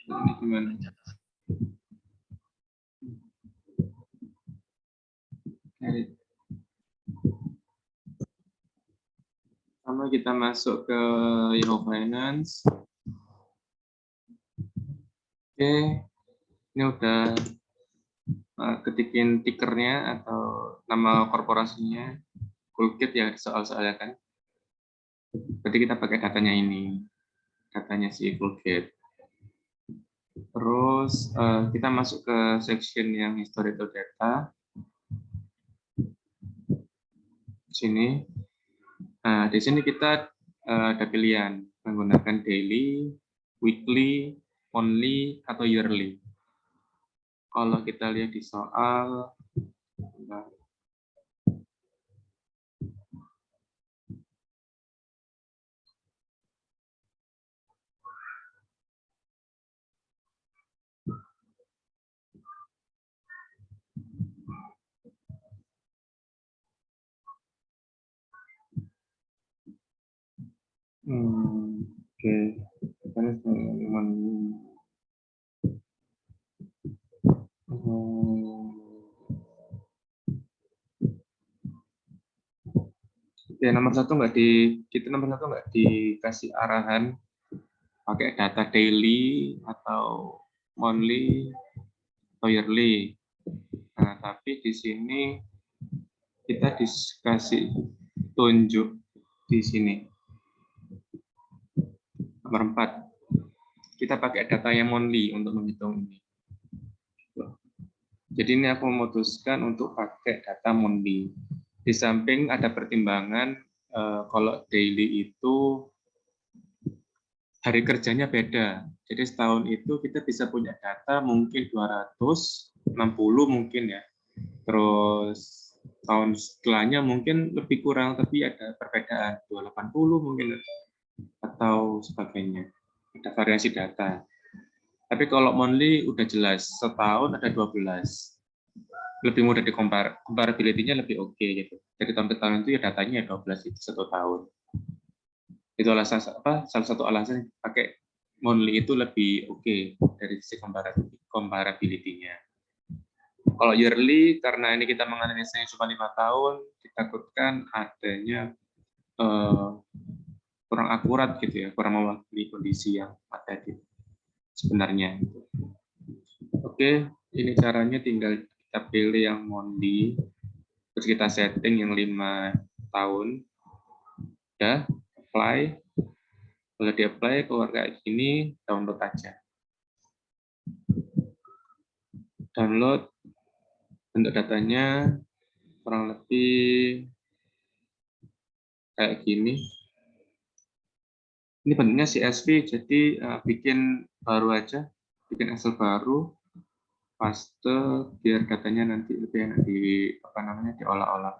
Ini gimana? Sama kita masuk ke Yahoo Finance. Oke, ini udah ketikin tikernya atau nama korporasinya, Coolkit ya soal-soalnya kan. Berarti kita pakai datanya ini, datanya si Coolkit. Terus kita masuk ke section yang historical data. Sini. Nah, di sini kita ada pilihan menggunakan daily, weekly, monthly, atau yearly. Kalau kita lihat di soal, oke. Ya, nomor satu nggak dikasih arahan pakai data daily atau monthly atau yearly. Nah, tapi di sini kita dikasih tunjuk di sini. Nomor 4, kita pakai data yang monthly untuk menghitung ini. Jadi ini aku memutuskan untuk pakai data monthly. Di samping ada pertimbangan kalau daily itu hari kerjanya beda. Jadi setahun itu kita bisa punya data mungkin 260 mungkin ya. Terus tahun setelahnya mungkin lebih kurang, tapi ada perbedaan 280 mungkin atau sebagainya. Ada variasi data. Tapi kalau monthly udah jelas, setahun ada 12. Lebih mudah comparability-nya lebih oke gitu. Dari tahun ke tahun itu ya datanya 12 itu satu tahun. Itu salah satu alasan pakai monthly itu lebih oke dari sisi comparability-nya. Kalau yearly, karena ini kita menganalisanya cuma 5 tahun, ditakutkan adanya kurang akurat gitu ya, kurang mewakili kondisi yang ada di sebenarnya. Oke, ini caranya tinggal kita pilih yang monthly, terus kita setting yang 5 tahun, ya, apply. Kalau di apply keluar kayak gini, download aja. Download bentuk datanya kurang lebih kayak gini. Ini bentuknya CSV, jadi bikin baru aja, bikin Excel baru, paste biar datanya nanti lebih enak diolah-olah.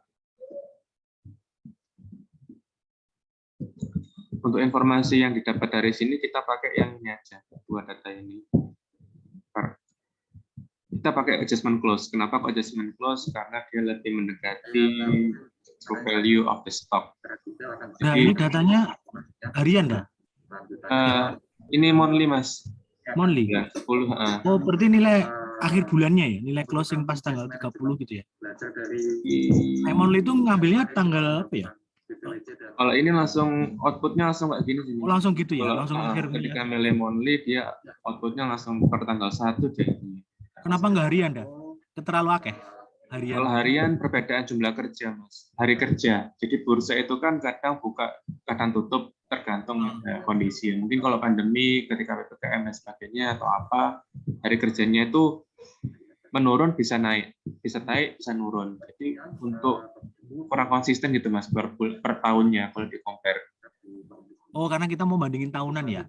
Untuk informasi yang didapat dari sini kita pakai yang ini aja, dua data ini. Kita pakai adjustment clause. Kenapa adjustment clause? Karena dia lebih mendekati true value of the stock. Nah, ini datanya harian dah? Ini monthly, Mas. Monthly? Ya, 10. Oh, berarti nilai akhir bulannya ya? Nilai closing pas tanggal 30 gitu ya? Monthly itu ngambilnya tanggal apa ya? Kalau ini langsung outputnya langsung kayak gini. Oh, langsung gitu ya? Kalau, langsung akhir ketika milih monthly, dia outputnya langsung per tanggal 1 deh. Kenapa nggak harian dah? Terlalu akeh harian. Kalau harian perbedaan jumlah kerja, Mas. Hari kerja. Jadi bursa itu kan kadang buka, kadang tutup, tergantung kondisi. Mungkin kalau pandemi, ketika PPKM dan sebagainya atau apa, hari kerjanya itu menurun bisa naik, bisa nurun. Jadi untuk kurang konsisten gitu, Mas, per tahunnya kalau di compare. Oh, karena kita mau bandingin tahunan ya?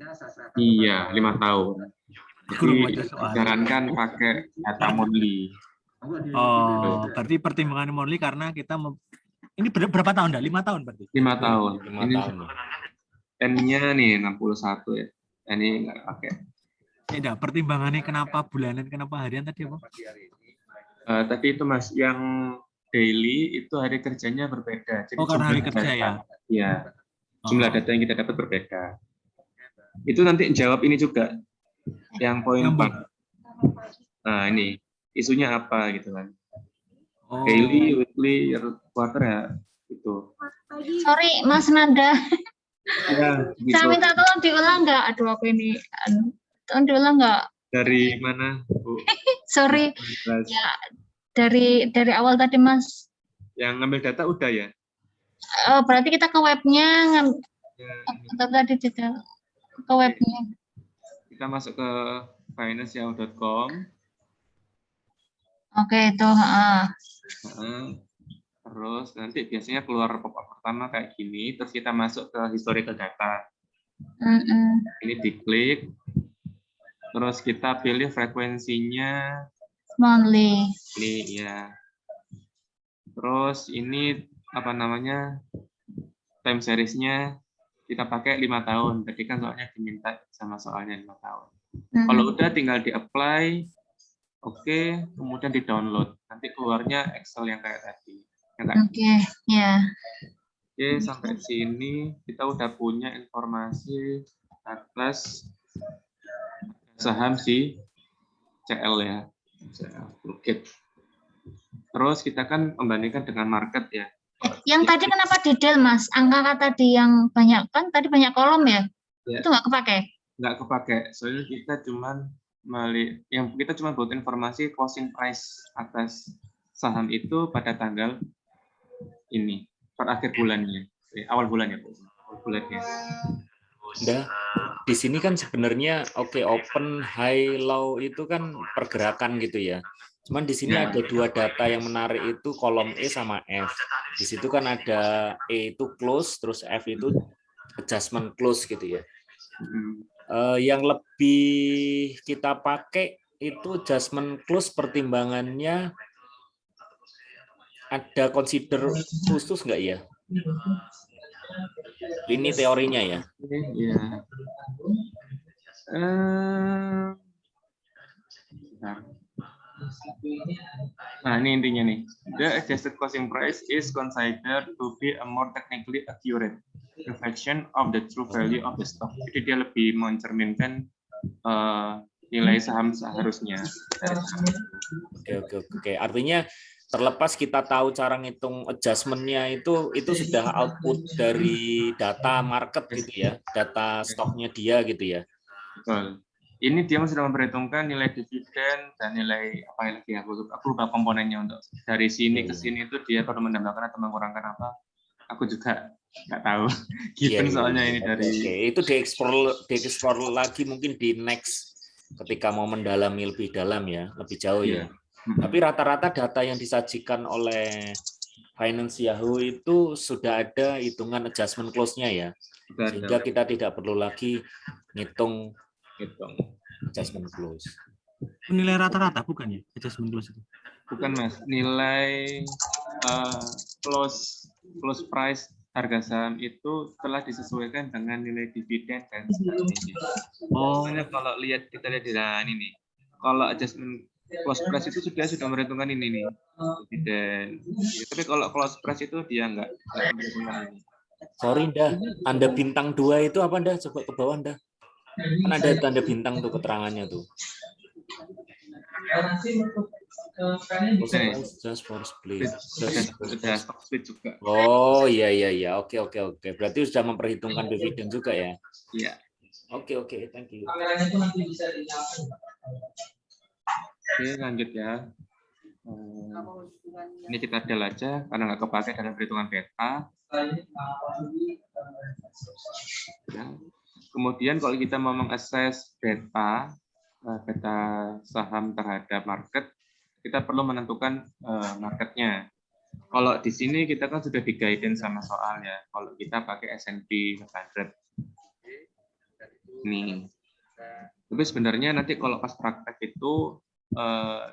Iya, 5 tahun. Jadi disarankan pakai data monthly. Oh, berarti pertimbangan monthly karena kita ini berapa tahun dah? 5 tahun berarti? 5 tahun. Ini N-nya nih 61 ya. Ini nggak pakai. Tidak, pertimbangannya kenapa bulanan, kenapa harian tadi apa? Tadi itu, Mas, yang daily itu hari kerjanya berbeda. Jadi karena hari kerja ya? Iya. Jumlah data yang kita dapat berbeda. Itu nanti jawab ini juga. Yang poin Nyambung. 4. Nah, ini isunya apa gitu kan. Oh. Daily, weekly, quarter ya itu. Sorry, Mas Nanda. Ya, gitu. Saya minta tolong diulang nggak? Aduh, aku ini. Tolong diulang nggak? Dari mana, Bu? Sorry. Ya, dari awal tadi, Mas. Yang ngambil data udah ya? Berarti kita ke webnya, Ya, atau tadi juga ke webnya. kita masuk ke financeyahoo.com. Oke, itu. Terus nanti biasanya keluar pop-up pertama kayak gini, terus kita masuk ke historical data. Ini diklik, terus kita pilih frekuensinya Monthly. ini ya. Terus ini apa namanya, time seriesnya kita pakai 5 tahun. Tadi kan soalnya diminta sama soalnya 5 tahun. Kalau udah tinggal di apply, oke, kemudian di download. Nanti keluarnya Excel yang kayak tadi. Oke, ya. Oke, sampai sini kita udah punya informasi atas saham si CL ya. CL Bluegate. Terus kita kan membandingkan dengan market ya. Yang tadi kenapa detail, Mas? Angka tadi yang banyak, kan tadi banyak kolom ya? Ya. Itu nggak kepake? Nggak kepake, soalnya kita cuman kita cuma buat informasi closing price atas saham itu pada tanggal ini, per akhir bulannya, awal bulan ya, Bu. Awal bulannya. Nah, di sini kan sebenarnya open, high, low itu kan pergerakan gitu ya. Cuman di sini ada dua data yang menarik itu kolom E sama F. Di situ kan ada E itu close, terus F itu adjustment close gitu ya. Yang lebih kita pakai itu adjustment close, pertimbangannya ada consider khusus nggak ya? Ini teorinya ya. Iya. Nah, ini intinya nih. The adjusted closing price is considered to be a more technically accurate reflection of the true value of the stock. Jadi dia lebih mencerminkan nilai saham seharusnya. Oke. Artinya terlepas kita tahu cara ngitung adjustment-nya itu sudah output dari data market gitu ya, data stoknya dia gitu ya. Betul. Ini dia sudah memperhitungkan nilai dividen dan nilai apa lagi ya, aku lupa komponennya untuk dari sini ke sini itu dia perlu menambahkan atau mengurangkan apa, aku juga nggak tahu. Given soalnya ini dari. Oke. Itu dieksplor lagi mungkin di next ketika mau mendalami lebih dalam ya, lebih jauh ya. Tapi rata-rata data yang disajikan oleh Finance Yahoo itu sudah ada hitungan adjustment close-nya ya. Sehingga kita tidak perlu lagi ngitung adjustment close. Nilai rata-rata bukan ya adjustment close itu? Bukan, Mas. Nilai close price harga saham itu telah disesuaikan dengan nilai dividen dan sebagainya. Makanya kalau kita lihat di dalam ini, kalau adjustment close price itu sudah memperhitungkan ini nih, dividen. Ya, tapi kalau close price itu dia nggak memperhitungkan ini. Sorry, Nda. Tanda bintang 2 itu apa, Nda? Coba ke bawah, Nda. Kan ada tanda bintang tuh keterangannya tuh. Just for split. Stock split juga. Oh iya. Oke. Berarti sudah memperhitungkan dividen juga ya? Iya. Oke. Thank you. Oke, lanjut ya. Ini kita del aja karena nggak kepake dalam perhitungan beta. Ya. Kemudian kalau kita mau mengakses beta saham terhadap market, kita perlu menentukan marketnya. Kalau di sini kita kan sudah di-guidance sama soalnya. Kalau kita pakai S&P 500. Nih. Tapi sebenarnya nanti kalau pas praktek itu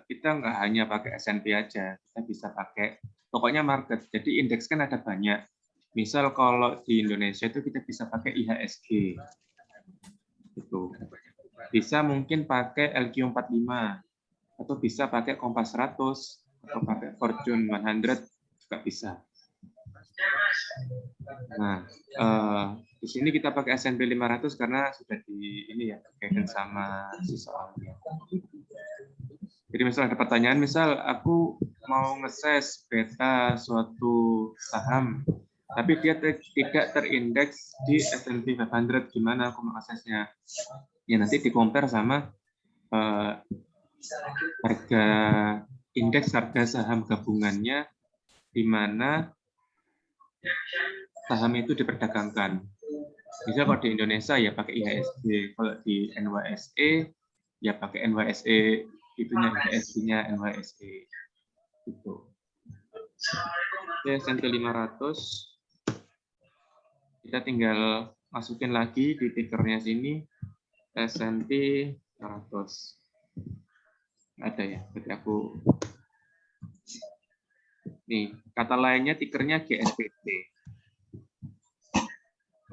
kita nggak hanya pakai S&P aja, kita bisa pakai pokoknya market. Jadi indeks kan ada banyak. Misal kalau di Indonesia itu kita bisa pakai IHSG. Itu. Bisa mungkin pakai LQ45 atau bisa pakai Kompas 100 atau pakai Fortune 100 juga bisa. Nah, di sini kita pakai S&P 500 karena sudah di ini ya, pakai diajarin sama si soalnya. Jadi misal ada pertanyaan, misal aku mau nge-ses beta suatu saham, tapi dia tidak terindeks di S&P 500, gimana aku mau aksesnya? Ya nanti di-compare sama harga indeks harga saham gabungannya, di mana saham itu diperdagangkan. Misal kalau di Indonesia ya pakai IHSG, kalau di NYSE ya pakai NYSE, itunya IHSG-nya NYSE. Gitu. Oke, S&P 500. Kita tinggal masukin lagi di tickernya sini S&P 500. Ada ya, berarti aku nih kata lainnya tickernya GSPT.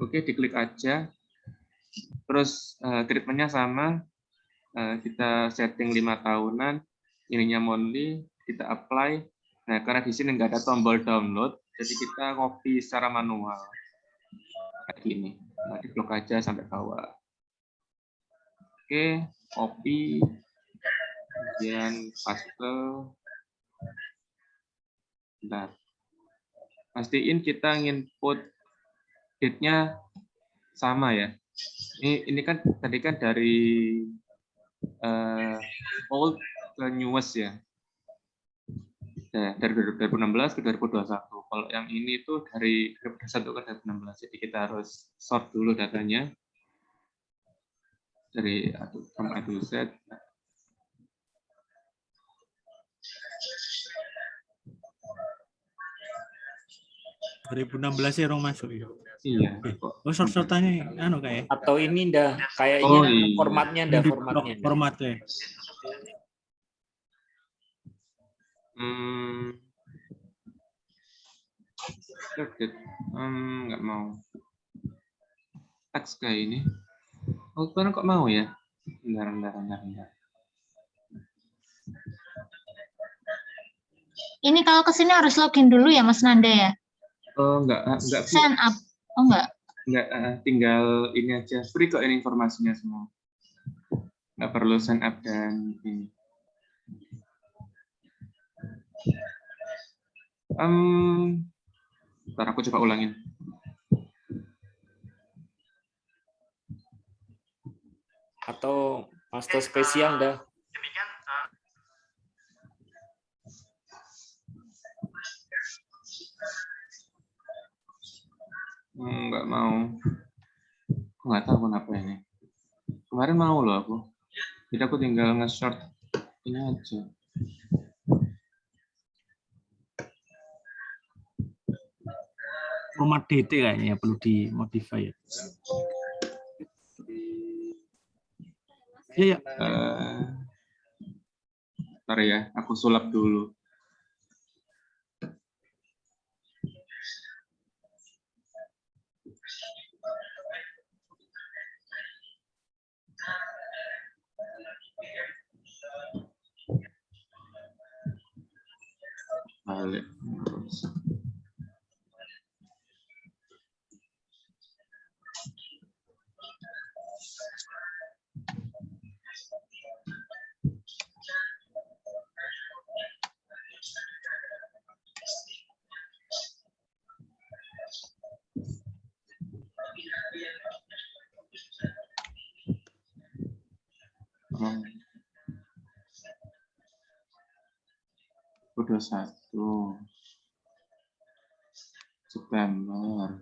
Oke, diklik aja. Terus treatmentnya sama, kita setting 5 tahunan, ininya monthly, kita apply. Nah, karena di sini nggak ada tombol download, jadi kita copy secara manual kayak gini. Nah, diblok aja sampai bawah. Oke, copy, kemudian paste. Bentar. Pastiin kita input date-nya sama ya. Ini kan tadi kan dari old ke newest ya. Dari 2016 ke 2021. Kalau yang ini tuh dari 2021 ke 2016. Jadi kita harus sort dulu datanya dari from A to Z. 2016 ya orang masuk ya. Iya. Oh, short-shortannya anu kayak. Atau ini ndah kayaknya Oh, iya. formatnya ndah formatnya. Ndah. Formatnya. Nggak mau. Teks kayak ini. Oh, sekarang kok mau ya? Bentar. Ini kalau ke sini harus login dulu ya Mas Nanda ya? Oh, enggak. Sign up. Oh enggak. Enggak, tinggal ini aja. Free kok ini informasinya semua. Nggak perlu sign up dan ini. Ntar aku coba ulangin. Atau master spesial dah. Nggak mau. Aku nggak tahu kenapa ini. Kemarin mau loh aku. Jadi aku tinggal nge-short ini aja. Format DT kayaknya perlu dimodify ya. Iya. Ntar ya, aku sulap dulu. Balik. Udah 1 September.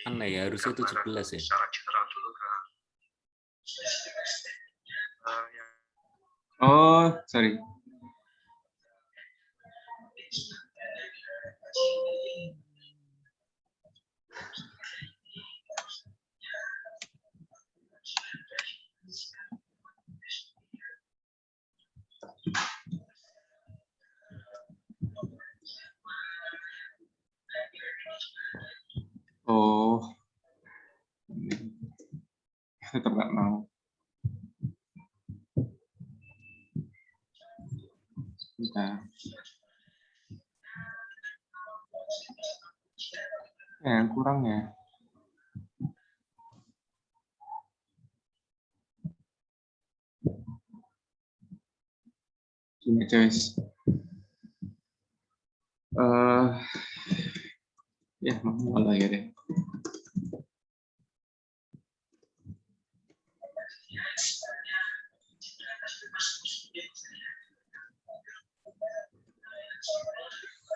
Mana ya, harusnya 17 ya. Oh, sorry. Oh, tetap nggak mau. Bentar. Ya, kurang ya. Gini, guys. Ya, malah ya deh.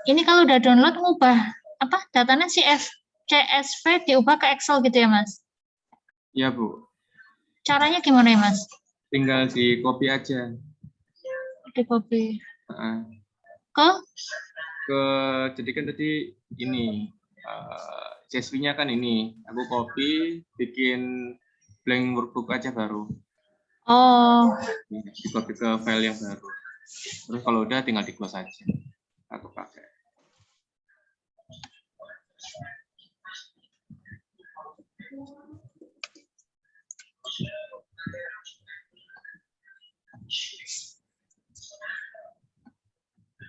Ini kalau udah download ngubah apa datanya CSV diubah ke Excel gitu ya Mas? Iya Bu, Caranya gimana ya Mas? tinggal di copy aja. Di copy Heeh. ke Jadi kan tadi ini CSV-nya kan ini, aku copy, bikin blank workbook aja baru, di copy ke file yang baru. Terus kalau udah tinggal di close aja. Aku pakai.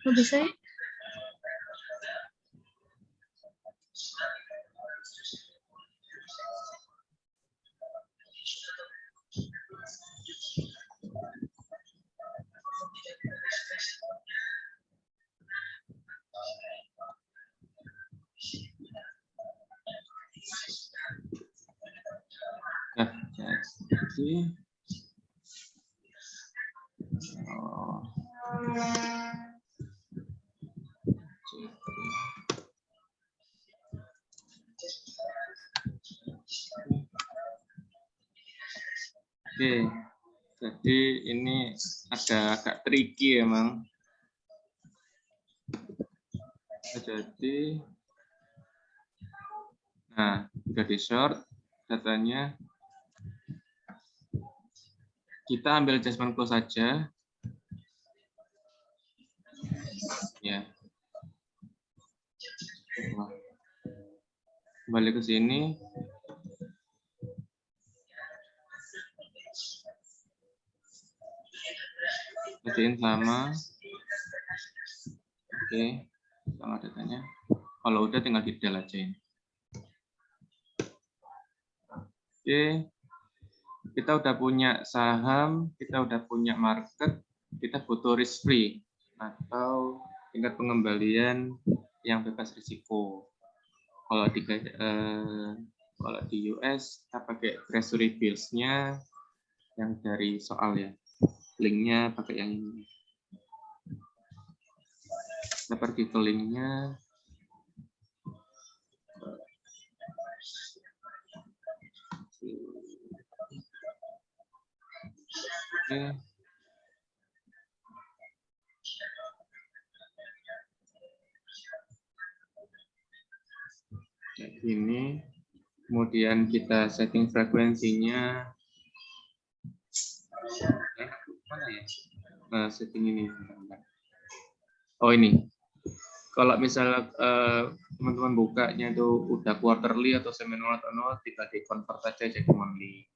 kok bisa ya? Nah, jadi Oke, jadi ini agak tricky emang. Jadi, nah udah di short datanya. Kita ambil adjustment close saja. Ya. Kembali ke sini. Kerjain sama. Oke, sama datanya. Kalau udah tinggal di del aja ini. Oke. Kita udah punya saham, kita udah punya market, kita butuh risk free atau tingkat pengembalian yang bebas risiko. Kalau di US kita pakai treasury bills-nya yang dari soal ya. Linknya pakai yang ini. Kita pergi ke linknya. Oke. Kayak gini. Kemudian kita setting frekuensinya. Mana ya? Setting ini. Oh ini. Kalau misalnya teman-teman bukanya itu udah quarterly atau semi-annual atau nol, tinggal di convert aja jadi monthly.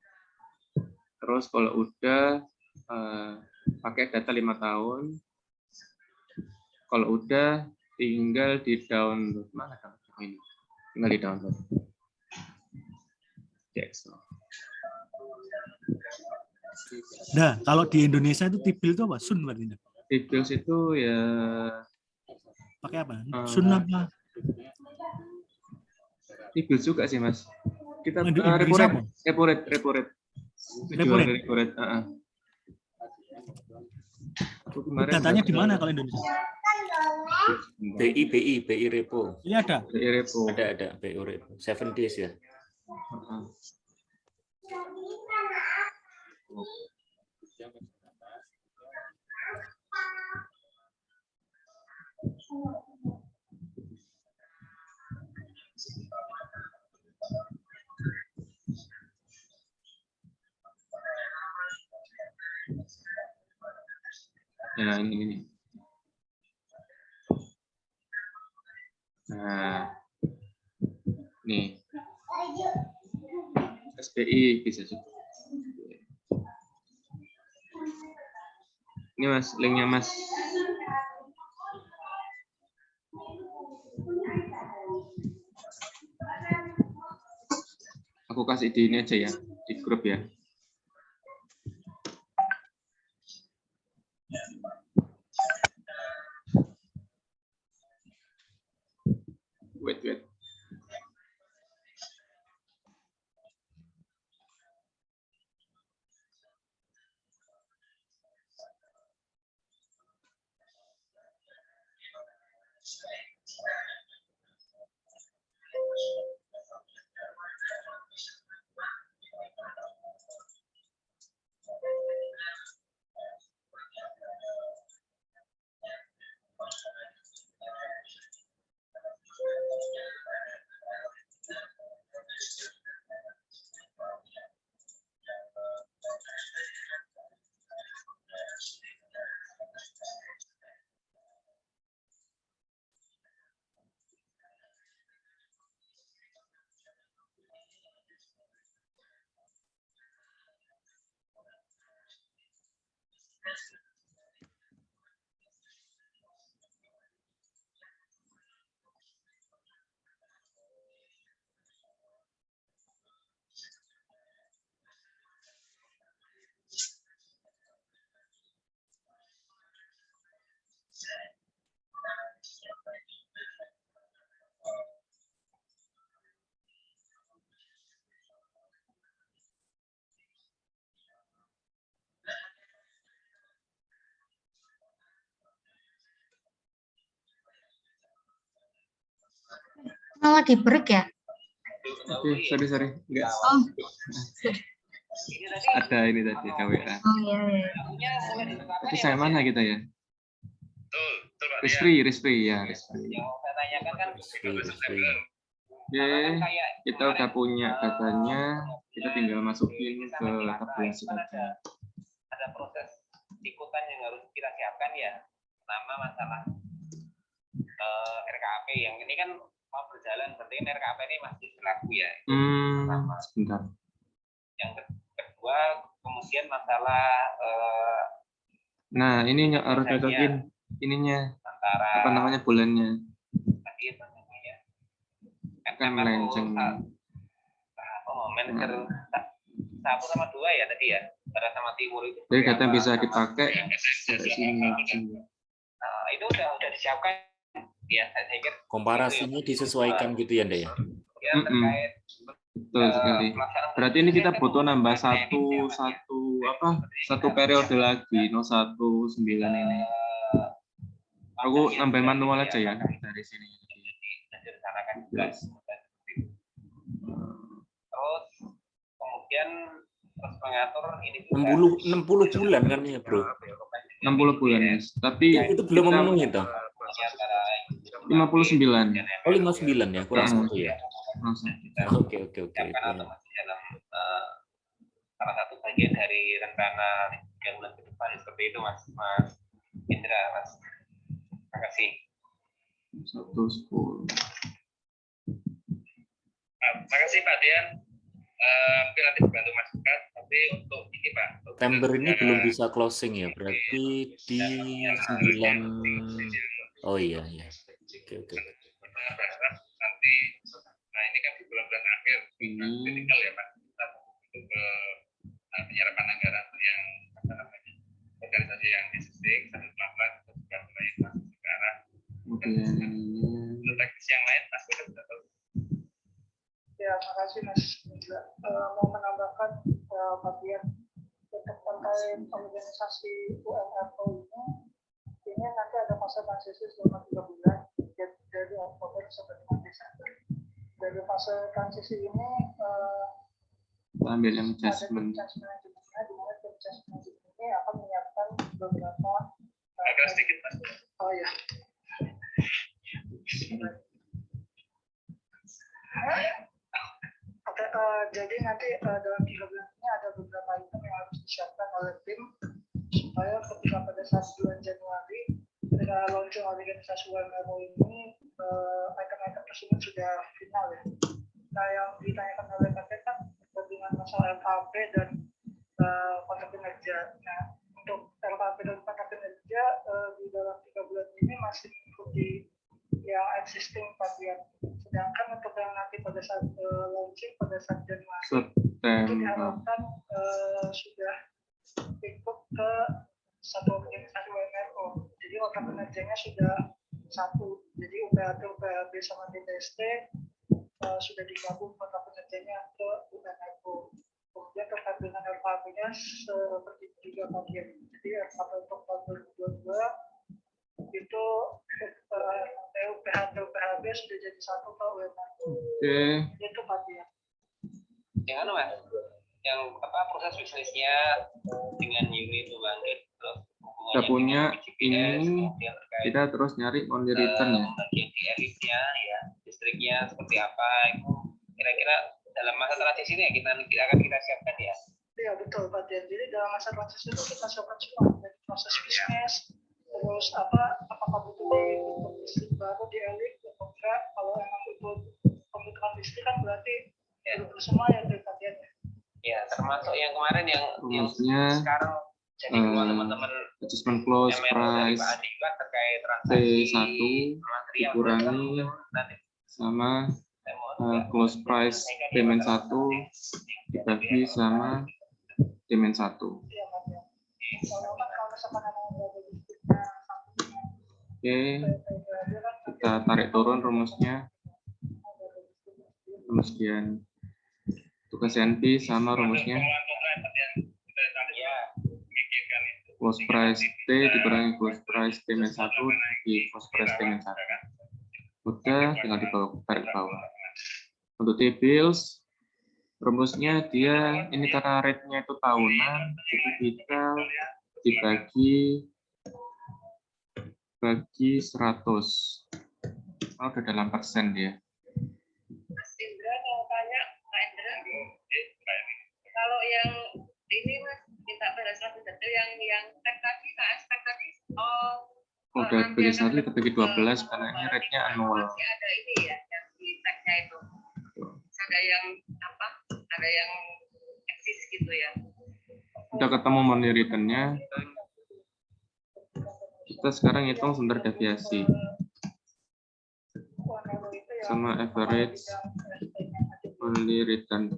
Terus kalau udah pakai data 5 tahun. Kalau udah tinggal di download. Mana kan ini? Tinggal di download. Nah, kalau di Indonesia itu T-bill itu apa? Sun berarti. T-bills itu ya pakai apa? Sun apa? T-bills juga sih Mas. Kita repo rate. Datanya di mana kalau Indonesia? BI repo. Iya ada. BI repo. Ada BI repo. 7 days ya. Ya ini. Nah, nih SBI bisa juga. Ini Mas, linknya Mas. Aku kasih di ini aja ya, di grup ya. Wait. Malah di break ya? Oke, sorry. Enggak. Oh, Ada ini tadi KWA. oh iya. Tapi saya mana kita ya? Rizfri ya, Rizfri. Oke, kita udah punya datanya, kita tinggal masukin ke tabulasi aja. Ada proses ikutan yang harus kita siapkan ya. Pertama masalah RKAP yang ini kan mau berjalan, berarti RKAP ini masih berlaku ya. Sebentar. Yang kedua kemudian masalah nah ini harus cocokin ininya antara apa namanya bulannya tadi apa namanya kan melenceng. Manajer 1 sama 2 ya tadi ya, Barat sama Timur itu. Jadi data bisa dipakai dari sini. Nah, itu udah disiapkan ya, saya pikir Komparasinya disesuaikan gitu ya, Nda ya? ya terkait Betul sekali. Berarti ini kita butuh nambah satu periode lagi, 019 ini. Aku nambah manual aja ya dari sini. Terus kemudian mengatur ini 60 bulan kan ya, Bro? 60 bulan, Mas. Tapi Itu belum memenuhi toh? 59. Oh, 59 ya, kurang satu ya. Oke. Salah satu bagian dari rencana 3 bulan ke depan seperti itu, Mas Indra, Mas. Terima kasih. 110. Terima kasih Pak Dian. Mungkin nanti dibantu Mas Bukan, tapi untuk ini Pak. September ini belum bisa closing ya, berarti di 9. Oh iya. Oke. Nanti, nah ini kan di bulan-bulan akhir, kritikal ya Pak. Kita untuk ke penyerapan anggaran yang organisasi yang existing sambil pelan-pelan kita juga mulai masuk sekarang. Untuk teknis yang lain Mas sudah bisa tahu. Ya, makasih Mas. Mau menambahkan bagian untuk terkait organisasi UMRO ini nanti ada masa transisi selama 3 bulan dari Oktober sampai dengan Desember. Dari fase transisi ini ambil yang adjustment. Di mana adjustment ini akan menyiapkan beberapa agak sedikit Mas. Oh ya. Jadi nanti dalam 3 bulan ini ada beberapa item yang harus disiapkan oleh tim supaya ketika pada saat bulan Januari ketika launching organisasi UMRO ini item-item tersebut sudah final ya. Nah yang ditanyakan oleh Pak kan dengan masalah LKP dan kontrak kinerja. Nah untuk LKP dan kontrak kinerja di dalam 3 bulan ini masih mengikuti yang existing Pak Dian. Sedangkan untuk yang nanti pada saat launching pada saat Januari itu September. diharapkan sudah ikut ke satu organisasi WMRO. Jadi otak penerjanya sudah satu. Jadi UPAT, UPAB sama DTST sudah digabung otak penerjanya ke WMRO. Kemudian terkait dengan LKB-nya seperti itu juga bagian. Jadi LKB untuk tahun 2022 itu UPHB sudah jadi satu ke WMRO. Oke. Itu bagian. Yang anu Mas, yang apa proses bisnisnya dengan unit pembangkit terus Kita punya ini, kita terus nyari only return ya. bagian di elitnya ya, listriknya seperti apa itu kira-kira dalam masa transisi ini ya kita akan siapkan ya. Iya betul Pak Dian. Jadi dalam masa transisi itu kita siapkan semua dari proses bisnis, terus apakah butuh dibentuk listrik baru di elit atau enggak. Kalau emang butuh pembentukan listrik kan berarti butuh semua ya dari Pak Dian. Ya termasuk yang kemarin yang Rumusnya sekarang jadi keluar teman-teman adjustment close price terkait transaksi T1 dikurangi sama close price payment 1 dibagi sama payment 1. Iya Pak Dian. Kalau misalkan emang ada listriknya Oke, kita tarik turun rumusnya. Kemudian tugas NP sama rumusnya close price T dikurangi close price payment 1 dibagi close price payment 1. Udah, tinggal tarik ke bawah. Untuk T-bills, rumusnya dia ini karena rate-nya itu tahunan, jadi kita dibagi 100. Oh, udah dalam persen dia. Mas Indra mau tanya, Pak Indra, kalau yang ini Mas minta pada saat detail yang tag tadi, aspek tadi, Udah bagi sehari kita bagi 12 karena ini rate-nya annual. masih ada ini ya, yang di tagnya itu. Ada yang apa? Ada yang eksis gitu ya. Udah ketemu money return-nya. Kita sekarang hitung standar deviasi sama average money return.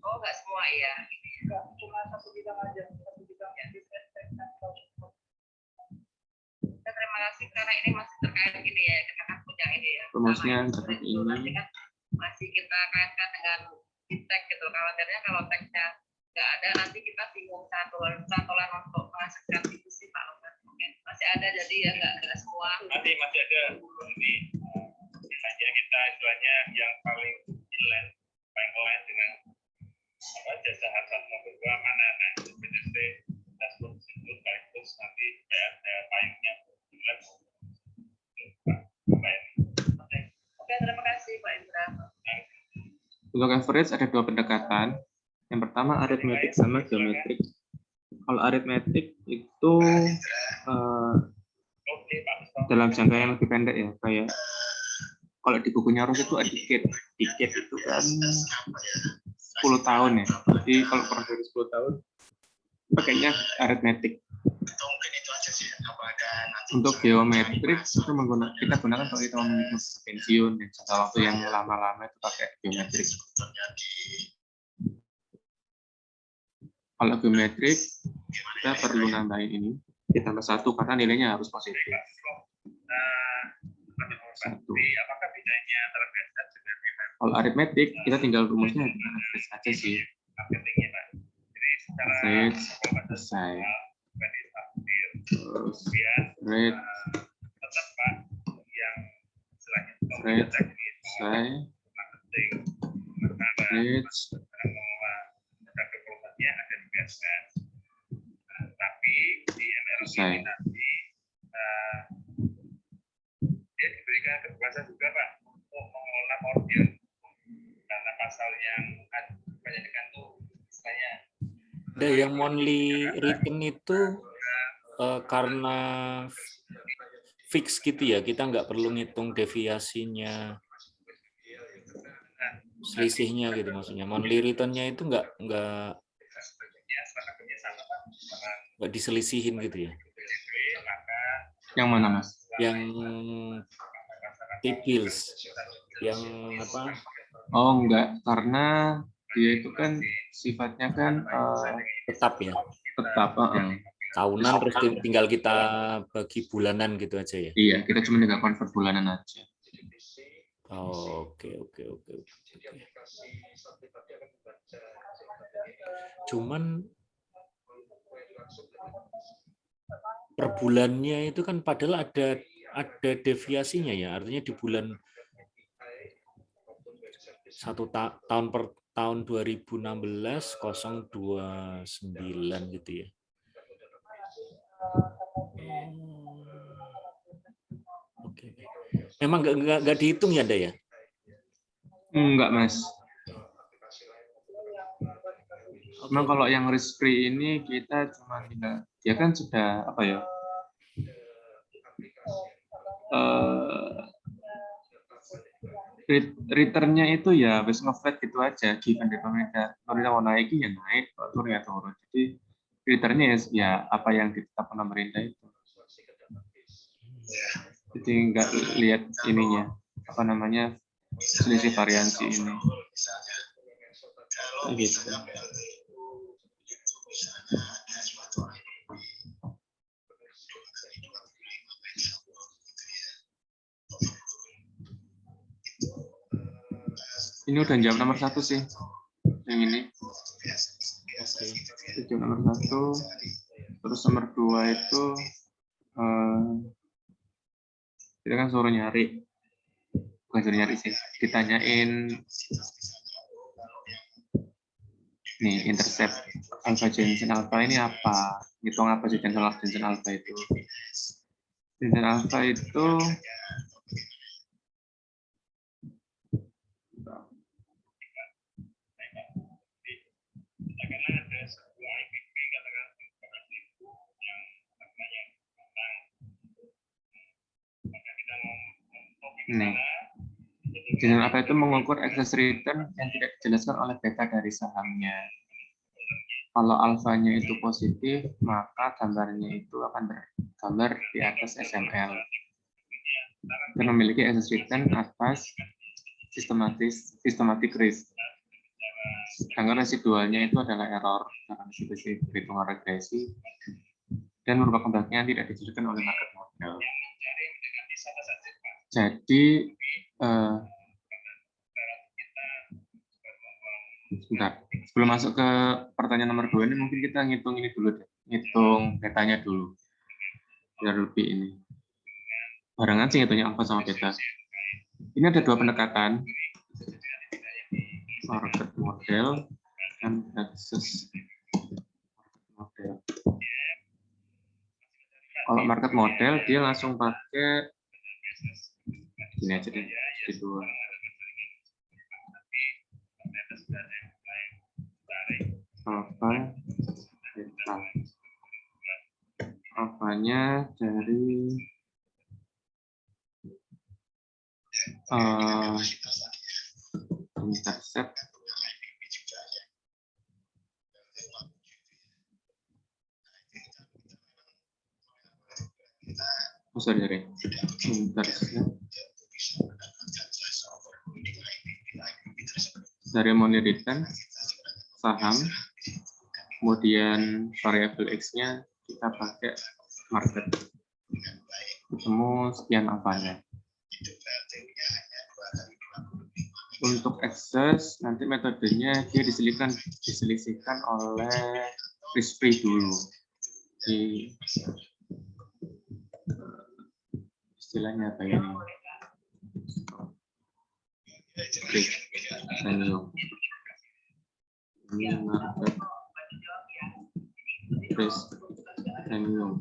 Oh, nggak semua ya. enggak cuma satu bidang aja, satu bidang yang di Terima kasih karena ini masih terkait ini ya, kita kan punya ini ya. Rumusnya Sama seperti itu ini. nanti kan masih kita kaitkan dengan di tag gitu. Khawatirnya kalau tagnya nggak ada nanti kita bingung cantolan untuk menghasilkan itu sih Pak Logan. Masih ada jadi ya nggak semua. Nanti masih ada ini hanya kita istilahnya yang paling inline dengan jasa harga kedua mana BTC dashboard tersebut sekaligus nanti ada payungnya bulan. Oke, terima kasih Pak Indra. Untuk average ada dua pendekatan. Yang pertama arithmetic sama geometrik. Kalau arithmetic itu dalam jangka yang lebih pendek ya, kayak kalau di bukunya Ros itu dikit itu kan 10 tahun ya. Jadi kalau kurang dari 10 tahun pakainya arithmetic. Untuk geometrik itu kita gunakan kalau kita mau menghitung pensiun dan jangka waktu yang lama-lama itu pakai geometrik. Kalau geometrik kita perlu nambahin ini ditambah 1 karena nilainya harus positif. 1. Apakah bedanya antara basic dengan Kalau aritmetik kita tinggal rumusnya dengan average aja sih. marketingnya Pak? Jadi secara Average selesai. Terus rate tetap Pak yang istilahnya rate selesai. marketing Rate produk perusahaannya ada di BSN. Tapi di MRO selesai. ini nanti dia diberikan kebebasan juga Pak untuk mengelola portfolio karena pasal yang kebanyakan tuh misalnya Ada yang monthly return itu karena fix gitu ya, kita nggak perlu ngitung deviasinya, selisihnya gitu maksudnya. Monthly return-nya itu nggak diselisihin gitu ya. Yang mana Mas? Yang T-bills. Yang apa? Oh enggak, karena dia itu kan sifatnya kan Tetap ya. tetap. Tahunan terus tinggal kita bagi bulanan gitu aja ya. Iya, kita cuma tinggal convert bulanan aja. Oh, oke. Cuman per bulannya itu kan padahal ada deviasinya ya. Artinya di bulan tahun per tahun 2016 029 gitu ya. Oke. Memang nggak dihitung ya, Anda ya? Enggak, Mas. Memang kalau yang risk free ini kita cuma tinggal, dia kan sudah apa ya? Returnnya itu ya wis nge-flat gitu aja, given dari pemerintah mau naik ya naik, kalau turun ya turun. Jadi returnnya ya apa yang ditetapkan pemerintah itu. Jadi nggak lihat ininya, apa namanya, selisih variansi ini. Gitu. Ini udah jawab nomor 1 sih, yang ini. Itu nomor 1. Terus nomor 2 itu kita kan suruh nyari, bukan suruh nyari sih, ditanyain nih intercept alpha Jensen alpha ini apa, hitung apa sih Jensen alpha itu. Jensen alpha itu nih, Jensen alpha itu mengukur excess return yang tidak dijelaskan oleh beta dari sahamnya. Kalau alfanya itu positif, maka gambarnya itu akan bergambar di atas SML. Dan memiliki excess return atas systematic risk. Sedangkan residualnya itu adalah error dalam situasi perhitungan regresi dan merupakan bagian yang tidak dijelaskan oleh market model. Jadi sebentar, sebelum masuk ke pertanyaan nomor 2 ini mungkin kita ngitung ini dulu deh. Ngitung betanya dulu. Biar lebih ini. Barengan sih ngitungnya alpha sama beta. Ini ada 2 pendekatan. Market model dan access model. Kalau market model dia langsung pakai ini aja deh, di 2. Alpha, beta. Alphanya dari intercept intercept dari money return saham, kemudian variabel X-nya kita pakai market, ketemu sekian alfanya. Untuk excess nanti metodenya dia diselisihkan oleh risk free dulu. Di istilahnya apa ini? Premium. Ini market risk premium.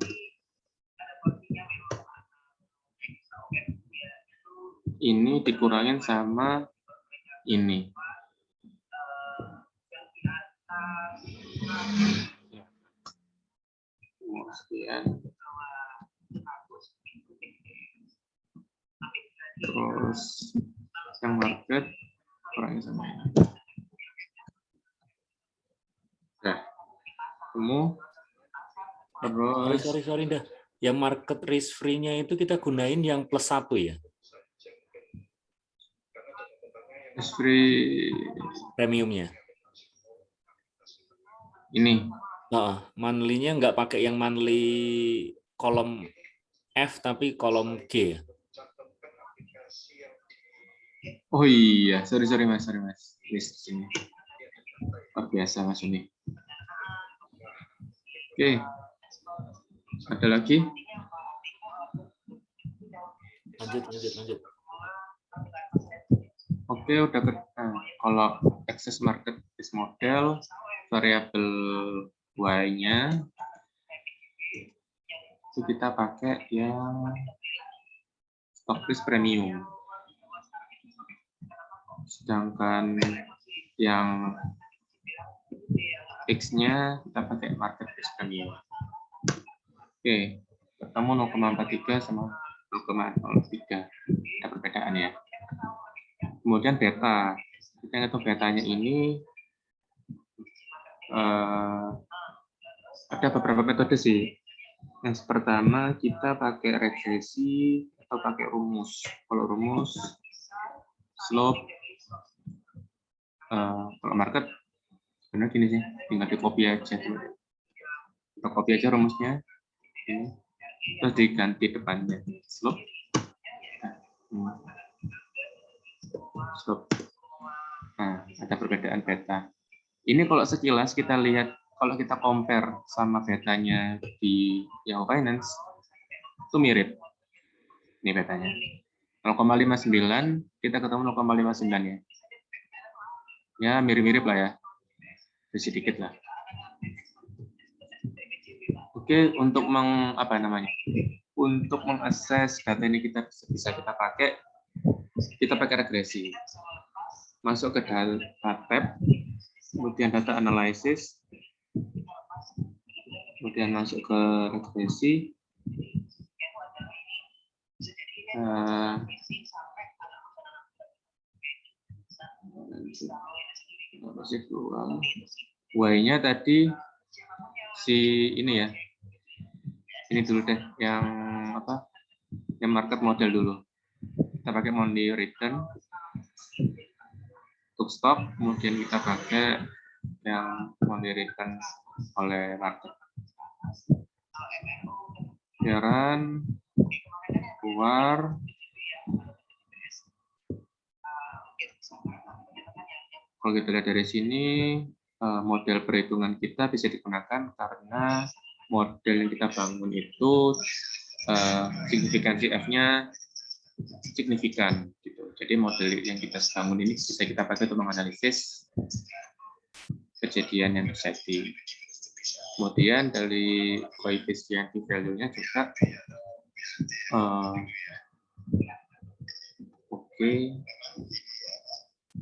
Ini dikurangin sama ini. Kemudian terus yang market kurangin sama ini. Nah, kamu terus Sorry dah. Yang market risk free-nya itu kita gunain yang +1 ya? free premiumnya. ini. Monthly-nya nggak pakai yang monthly kolom F tapi kolom G. Oh iya, sorry mas. List sini. Luar biasa Mas Uni. Oke. Ada lagi? Lanjut. Oke, udah kalau access market base model, variabel Y-nya itu kita pakai yang stock list premium. Sedangkan yang X-nya kita pakai market base premium. Oke, ketemu 0,43 sama 0,03. Ada perbedaan ya. Kemudian beta. Kita ngitung betanya ini ada beberapa metode sih. Yang pertama kita pakai regresi atau pakai rumus. Kalau rumus slope, kalau market sebenarnya gini sih, tinggal di copy aja. Kita copy aja rumusnya, ini. Terus diganti depannya slope. Slope. Nah, ada perbedaan beta. Ini kalau sekilas kita lihat, kalau kita compare sama betanya di Yahoo Finance, itu mirip. Ini betanya. 0,59, kita ketemu 0,59 ya. Ya, mirip-mirip lah ya. Sedikit lah. Oke, untuk untuk mengakses data ini kita bisa kita pakai regresi. Masuk ke data tab, kemudian data analysis, kemudian masuk ke regresi. Y-nya tadi si ini ya. Ini dulu deh yang yang market model dulu. Kita pakai monthly return untuk stock, kemudian kita pakai yang monthly return oleh market. Siaran keluar. Kalau kita lihat dari sini, model perhitungan kita bisa digunakan karena model yang kita bangun itu signifikansi F-nya signifikan. Gitu. Jadi model yang kita bangun ini bisa kita pakai untuk menganalisis kejadian yang terjadi. Kemudian dari koefisien value-nya juga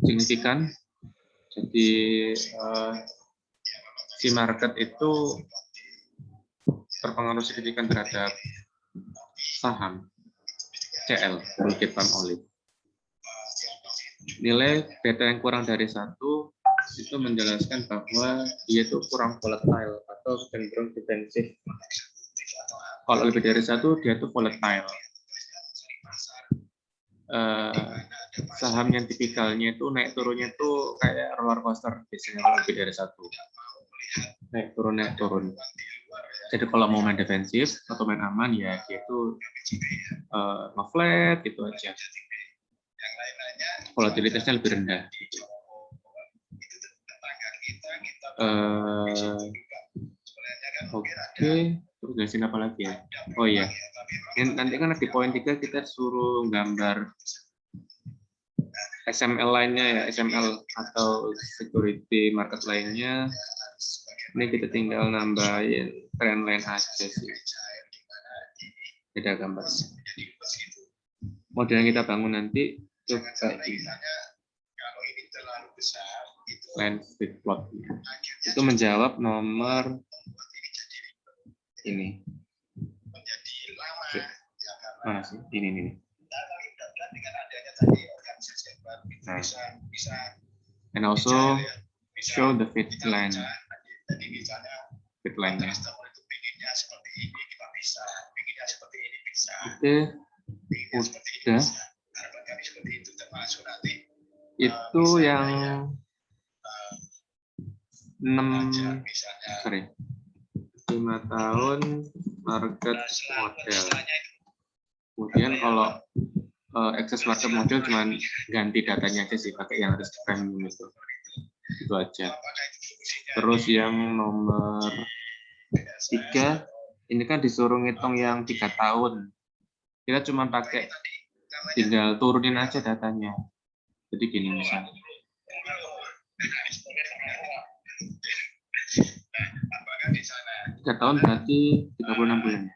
signifikan. Jadi si market itu berpengaruh signifikan terhadap saham CL, Colgate Palmolive. Nilai beta yang kurang dari 1 itu menjelaskan bahwa dia itu kurang volatile atau cenderung defensif. Kalau lebih dari 1 dia itu volatile. Saham yang tipikalnya itu naik turunnya itu kayak roller coaster biasanya kalau lebih dari 1. Naik turun. Jadi kalau mau main defensif atau main aman ya dia itu nge-flat gitu aja. Volatilitasnya lebih rendah. Oke, terus jelasin apa lagi ya? Oh iya, nanti kan di poin 3 kita suruh gambar SML lainnya ya, SML atau security market lainnya. Ini kita tinggal nambahin trendline aja sih. Beda gambarnya. Model yang kita bangun nanti coba di line speed plot. Itu menjawab nomor ini. Mana sih? Ini. Nah. And also show the fit line. Fit line-nya. Oke. Udah. itu yang 5 tahun market model. Kemudian kalau access market model cuma ganti datanya aja sih, pakai yang risk premium itu aja. Terus yang nomor 3 ini kan disuruh ngitung yang 3 tahun. Kita cuma pakai tinggal turunin aja datanya. Jadi gini misalnya. 3 tahun berarti 36 bulan.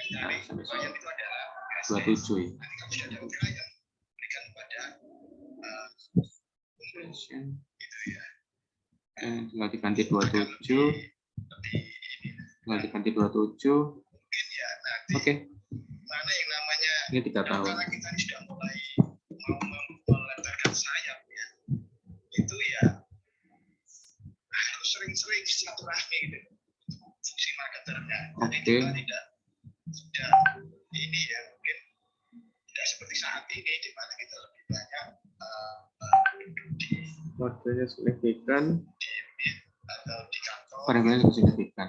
Nah, 27 ya. Tinggal diganti 27. Tinggal diganti 27. Oke. Ini 3 tahun. Itu ya harus sering-sering silaturahmi gitu. Fungsi marketernya. Jadi kita tidak sudah ini ya mungkin tidak seperti saat ini di mana kita lebih banyak di Modelnya signifikan. atau di kantor. Barangkali signifikan.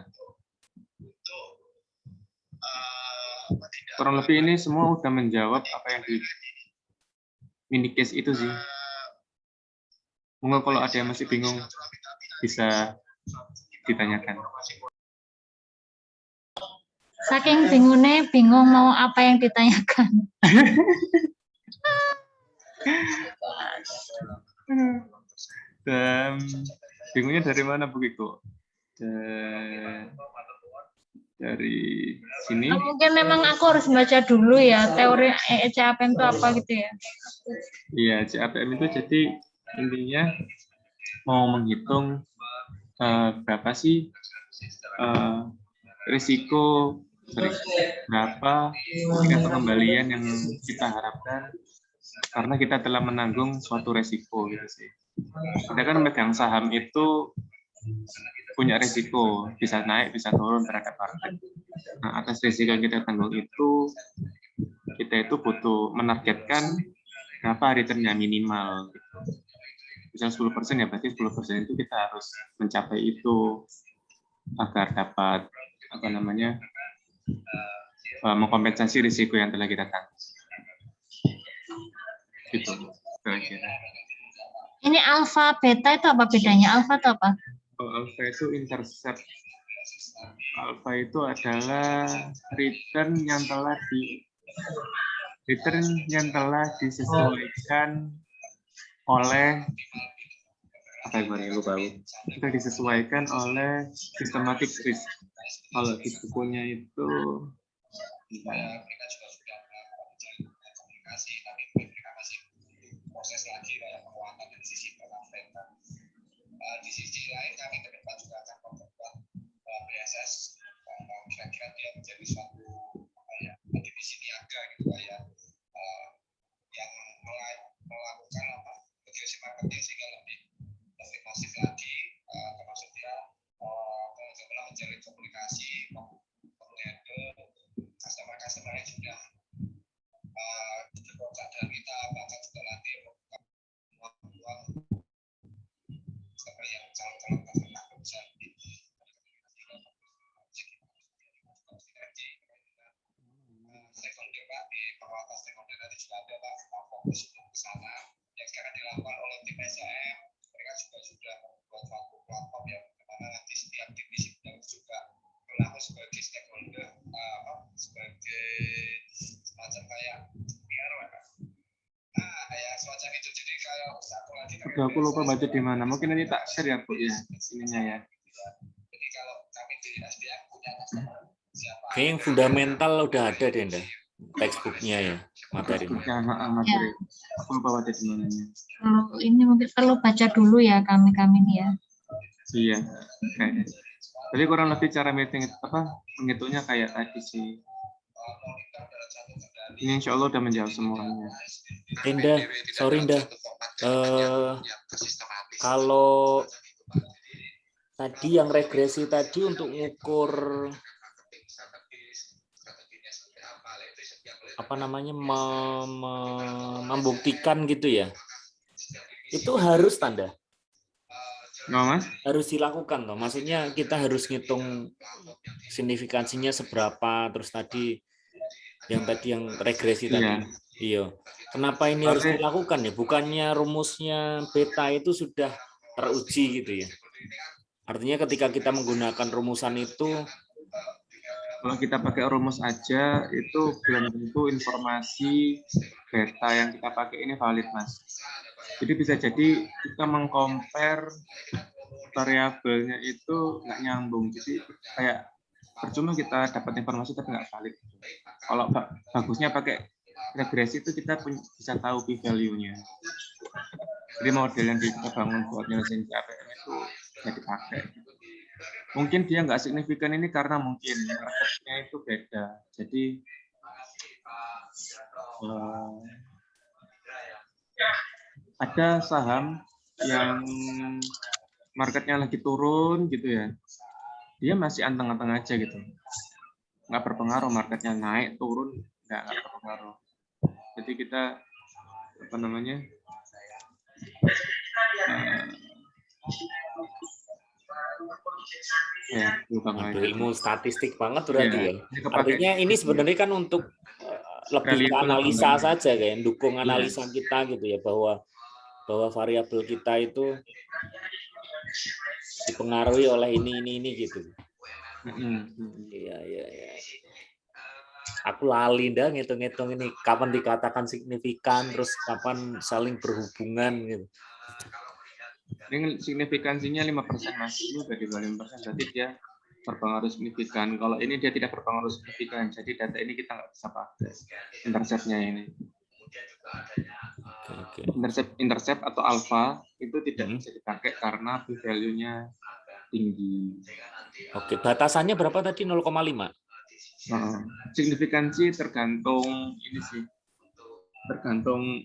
Untuk Kurang lebih ini semua udah menjawab apa yang di mini case itu sih. Monggo kalau ada yang masih bingung bisa ditanyakan. Saking bingungnya, bingung mau apa yang ditanyakan. Dan bingungnya dari mana Bu Kiko? Dari sini. Oh, mungkin memang aku harus baca dulu ya teori CAPM itu apa gitu ya. Iya, CAPM itu jadi intinya mau menghitung berapa sih risiko, berapa tingkat pengembalian yang kita harapkan karena kita telah menanggung suatu risiko gitu sih. Kita kan memegang saham itu punya risiko, bisa naik, bisa turun terhadap market. Nah, atas risiko yang kita tanggung itu, kita itu butuh menargetkan berapa return-nya minimal. Gitu. Misal 10% ya berarti 10% itu kita harus mencapai itu agar dapat mengkompensasi risiko yang telah kita tanggung. Gitu. Kira-kira. Ini alfa beta itu apa bedanya? Alfa itu apa? Alfa itu intercept. Alfa itu adalah return yang disesuaikan oleh kita disesuaikan oleh systematic risk. Kalau di bukunya itu mereka juga sudah melakukan komunikasi, tapi mereka masih proses lagi dalam penguatan dari sisi pengawasan. Di sisi lain kami ke depan juga akan membuat BSS kira-kira dia menjadi suatu divisi niaga gitu ya, yang melakukan education marketing sehingga lebih masif lagi, termasuk dia bagaimana menjalin komunikasi, menghandle customer yang sudah berkontak dengan kita, bahkan juga nanti uang seperti yang calon-calon customer bisa stakeholder di penguatan stakeholder tadi sudah ada fokus untuk ke sana yang sekarang dilakukan oleh tim SAM. Mereka juga sudah membuat suatu platform yang bagaimana nanti setiap divisi juga berlaku sebagai stakeholder, sebagai semacam kayak PR, kayak semacam itu. Jadi kalau satu lagi aku lupa baca di mana. Mungkin nanti tak share ya Bu ya ininya ya. Jadi kalau kami di SDM punya customer siapa? Kayaknya yang fundamental udah ada deh, Nda. Textbooknya ya, materi. Materi. Aku lupa baca di mananya. Ini mungkin perlu baca dulu ya kami ini ya. Iya. Jadi kurang lebih cara menghitungnya kayak tadi sih. Ini insya Allah udah menjawab semuanya. Nda, sorry Nda. Kalau tadi yang regresi tadi untuk ngukur apa namanya membuktikan gitu ya, itu harus tanda No, Mas? harus dilakukan toh. Maksudnya kita harus ngitung signifikansinya seberapa, terus tadi yang regresi tadi. Iya. Kenapa ini harus dilakukan ya? Bukannya rumusnya beta itu sudah teruji gitu ya. Artinya ketika kita menggunakan rumusan itu, Kalau kita pakai rumus aja itu belum tentu informasi beta yang kita pakai ini valid, Mas. Jadi bisa jadi kita mengcompare variabelnya itu nggak nyambung. Jadi kayak percuma kita dapat informasi tapi nggak valid. Kalau bagusnya pakai regresi itu kita bisa tahu p-value-nya. Jadi model yang kita bangun buat nyelesain CAPM itu bisa dipakai. Mungkin dia nggak signifikan ini karena mungkin marketnya itu beda. Jadi ada saham yang marketnya lagi turun gitu ya, dia masih anteng-anteng aja gitu, nggak berpengaruh marketnya naik turun, nggak berpengaruh. Jadi kita apa namanya ilmu statistik banget berarti ya. Artinya ini sebenarnya kan untuk lebih ke analisa saja kayak dukung analisa kita gitu ya, bahwa variabel kita itu dipengaruhi oleh ini gitu. Iya. Aku lali dah ngitung-ngitung ini kapan dikatakan signifikan, terus kapan saling berhubungan gitu. Ini signifikansinya 5%, Mas. Ini udah di bawah 5%, berarti dia berpengaruh signifikan. Kalau ini dia tidak berpengaruh signifikan, jadi data ini kita nggak bisa pakai intercept-nya ini. Intercept atau alpha itu tidak bisa dipakai karena p-value-nya tinggi. Oke, batasannya berapa tadi? 0,5? Signifikansi tergantung ini sih, tergantung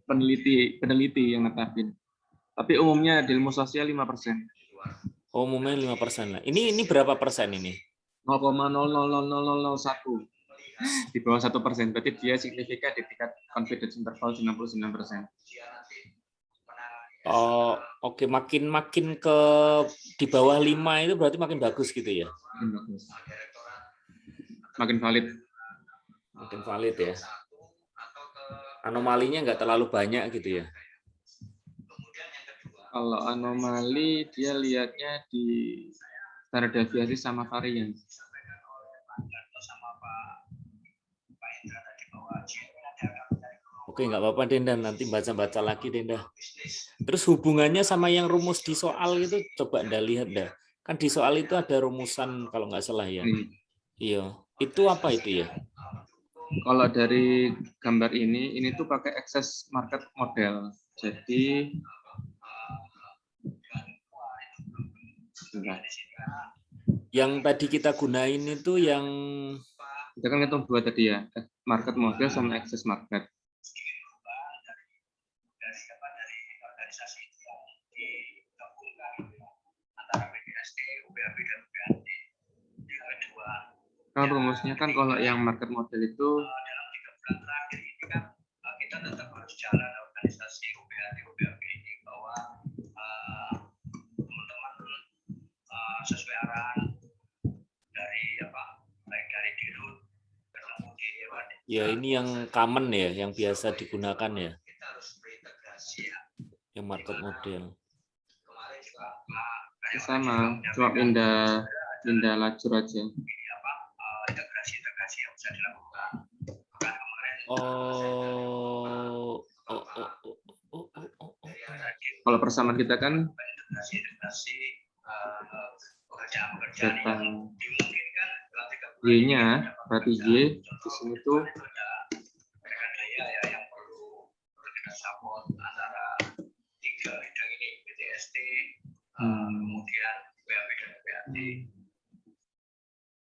peneliti yang netapin. Tapi umumnya di ilmu sosial 5%. Umumnya 5%. Ini berapa persen ini? 0,00001. Di bawah 1%. Berarti dia signifikan di tingkat confidence interval 99%. Oh, oke. Makin ke di bawah 5 itu berarti makin bagus gitu ya? Makin bagus. Makin valid. Makin valid ya. Anomalinya nggak terlalu banyak gitu ya? Kalau anomali dia lihatnya di standar deviasi sama varian. Oke, nggak apa-apa Denda, nanti baca-baca lagi Denda. Terus hubungannya sama yang rumus di soal itu coba Anda lihat dah. Kan di soal itu ada rumusan kalau nggak salah ya. Iya, itu apa itu ya? Kalau dari gambar ini tuh pakai excess market model. Jadi yang tadi kita gunain itu yang kita kan ngitung dua tadi ya, market model sama excess market. Kan rumusnya kan kalau yang market model itu dalam 3 bulan terakhir ini kan kita tetap harus jalan organisasi UBHT ini bahwa teman-teman sesuai arahan dari baik dari Dirut ketemu di ya ini yang common ya, yang biasa digunakan ya. Kita harus berintegrasi ya. Yang market model. Kemarin juga sama, cuma pindah lacur aja. Integrasi yang bisa dilakukan. Kalau persamaan kita kan datang Y-nya, berarti Y di sini tuh yang perlu kita support antara 3 bidang ini, BTST, kemudian BAP dan BAT.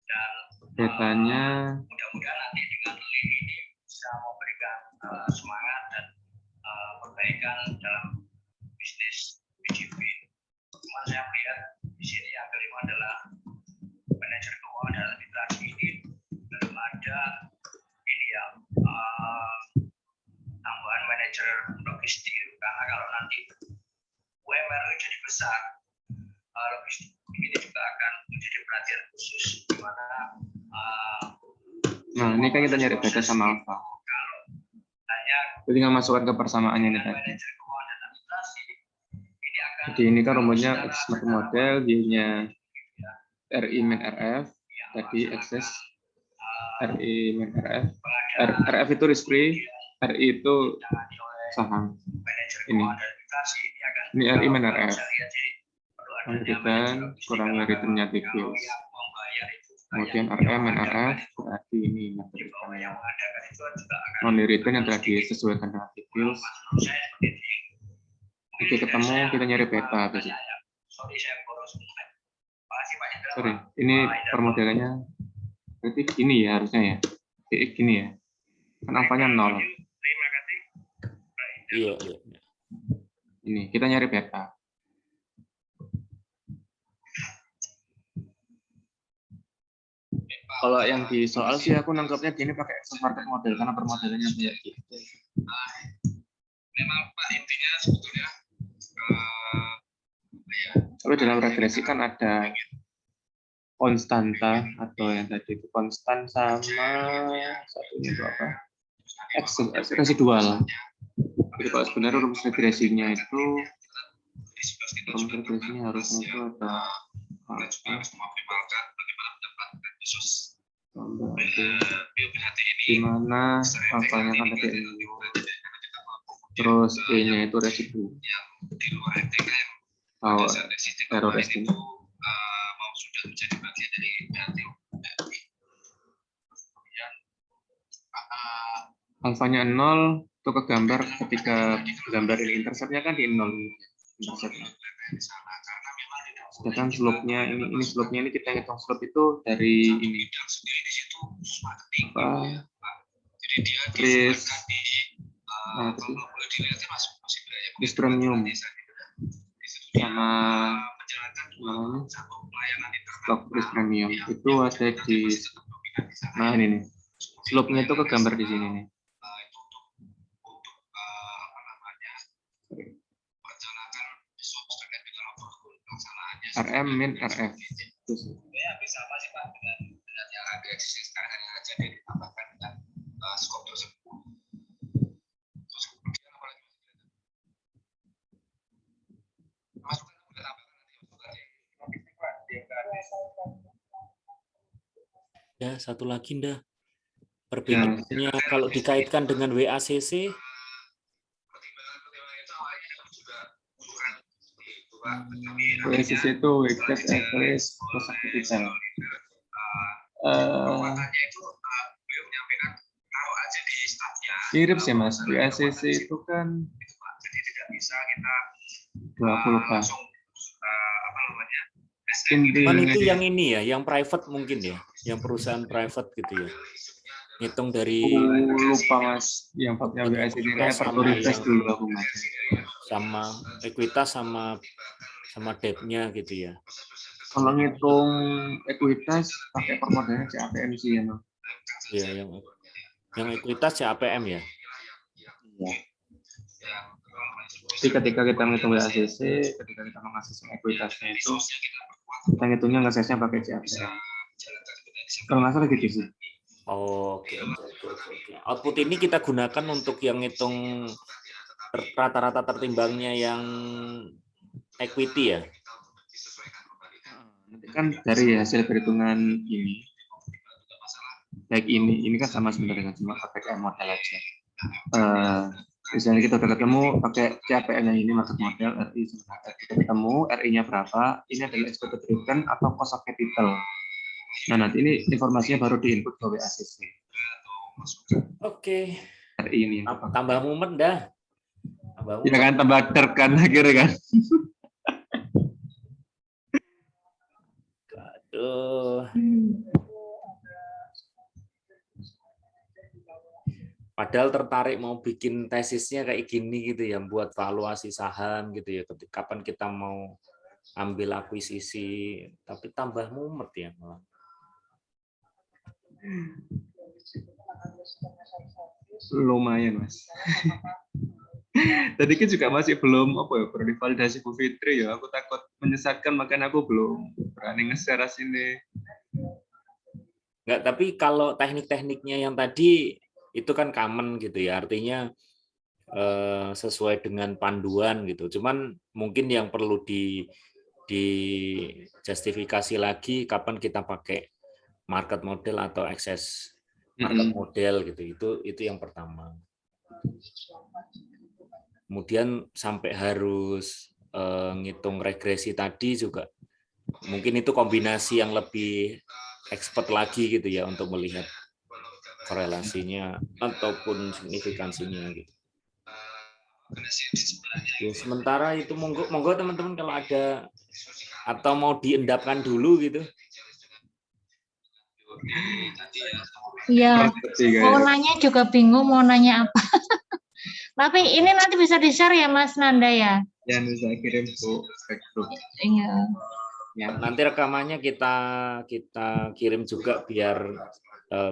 Dan datanya mudah-mudahan nanti dengan link ini bisa memberikan semangat dan perbaikan dalam bisnis BGP. Cuma saya melihat di sini yang kelima adalah manajer keuangan dalam literasi ini belum ada ini logistik, karena kalau nanti UMR jadi besar, logistik ini juga akan menjadi perhatian khusus di mana Nah, ini kan kita nyari beta sama alfa. kalau hanya Tinggal masukkan ke persamaannya ini tadi. manajer keuangan dan administrasi ini akan Jadi ini kan rumusnya X semakin model, Y-nya RI min RF, tadi akses RI min RF. RF itu risk free, RI itu saham. manajer Ini. keuangan dan administrasi ini akan Ini RI min RF. saya lihat jadi perlu adanya Lanjutan kurangi returnnya tipis. yang membayar itu Kemudian RM min RF berarti ini materi bahwa yang mengadakan itu juga akan non return yang telah disesuaikan dengan tipis. menurut saya seperti ini. Oke, ketemu kita nyari beta besok. Sorry saya boros. Makasih Pak Indra. Sorry, ini permodelannya berarti gini ya harusnya ya. DX gini ya. Kan alfanya 0. Terima kasih. Iya. Ini kita nyari beta. Kalau yang di soal sih aku nangkapnya gini pakai Excel market model karena permodelannya kayak gitu. Memang Pak intinya sebetulnya Tapi dalam regresi kan ada konstanta atau yang tadi itu konstan sama satunya itu apa? X residual. Jadi kalau sebenarnya rumus regresinya itu harusnya itu ada di mana alfanya kan tadi ini. Terus E-nya itu residu. Oh, error estimate. mau sudah menjadi bagian dari Alfanya 0 itu kegambar ketika gambar ini interceptnya kan di 0 interceptnya. Sedangkan slope-nya ini slope-nya ini kita hitung slope itu dari ini apa? Risk premium sama log risk premium itu ada di nah ini nih. Slope-nya itu kegambar di sini nih. RM min RF. Ya, bisa apa sih Pak dengan yang ada eksisten sekarang yang ada ditambahkan dengan skop tersebut. Terus kemudian apa lagi? Masukkan udah tambahkan nanti Ya, satu lagi ndah. Perbedaannya kalau dikaitkan dengan WACC WACC itu weighted average cost of capital. Mirip sih Mas, WACC itu kan 20 pas. cuman itu yang ini ya, yang private mungkin ya, yang perusahaan private gitu ya. Ngitung dari lupa Mas, yang babnya WACC ini sama refresh yang- dulu aku Mas. sama ekuitas sama debt-nya gitu ya. Kalau ngitung ekuitas pakai permodalan CAPM sih ya, Mas. Ya, yang ekuitas CAPM ya. Iya. Jadi ketika kita menghitung WACC, ketika kita menghasilkan ekuitasnya itu, kita ngitungnya ngasesnya pakai CAPM. Kalau nggak salah gitu sih. Oke. Output ini kita gunakan untuk yang ngitung rata-rata tertimbangnya yang equity ya. Nanti kan dari hasil perhitungan ini, baik ini kan sama sebenarnya cuma pakai model aja. Misalnya kita udah ketemu pakai CAPM yang ini masuk model RI sebenarnya kita ketemu RI-nya berapa, ini adalah expected return atau cost of capital. Nah nanti ini informasinya baru diinput ke WACC. Oke. RI ini. Tambah mumet dah. Ya kan tambah terkan akhirnya kan. Aduh. Padahal tertarik mau bikin tesisnya kayak gini gitu ya, buat valuasi saham gitu ya. Kapan kita mau ambil akuisisi, tapi tambah mumet ya malah. Lumayan Mas. Tadi kan juga masih belum apa ya, perlu divalidasi Bu Fitri ya. Aku takut menyesatkan, makanya aku belum berani nge-share sini. Enggak, tapi kalau teknik-tekniknya yang tadi itu kan common gitu ya, artinya sesuai dengan panduan gitu. Cuman mungkin yang perlu di justifikasi lagi kapan kita pakai market model atau excess market model gitu. Itu yang pertama. Kemudian sampai harus ngitung regresi tadi juga mungkin itu kombinasi yang lebih expert lagi gitu ya untuk melihat korelasinya ataupun signifikansinya gitu. Ya, sementara itu monggo teman-teman kalau ada atau mau diendapkan dulu gitu. Iya, mau nanya juga bingung mau nanya apa. Tapi ini nanti bisa di-share ya Mas Nanda ya? Ya, bisa kirim Bu. Iya. Ya, nanti rekamannya kita kirim juga biar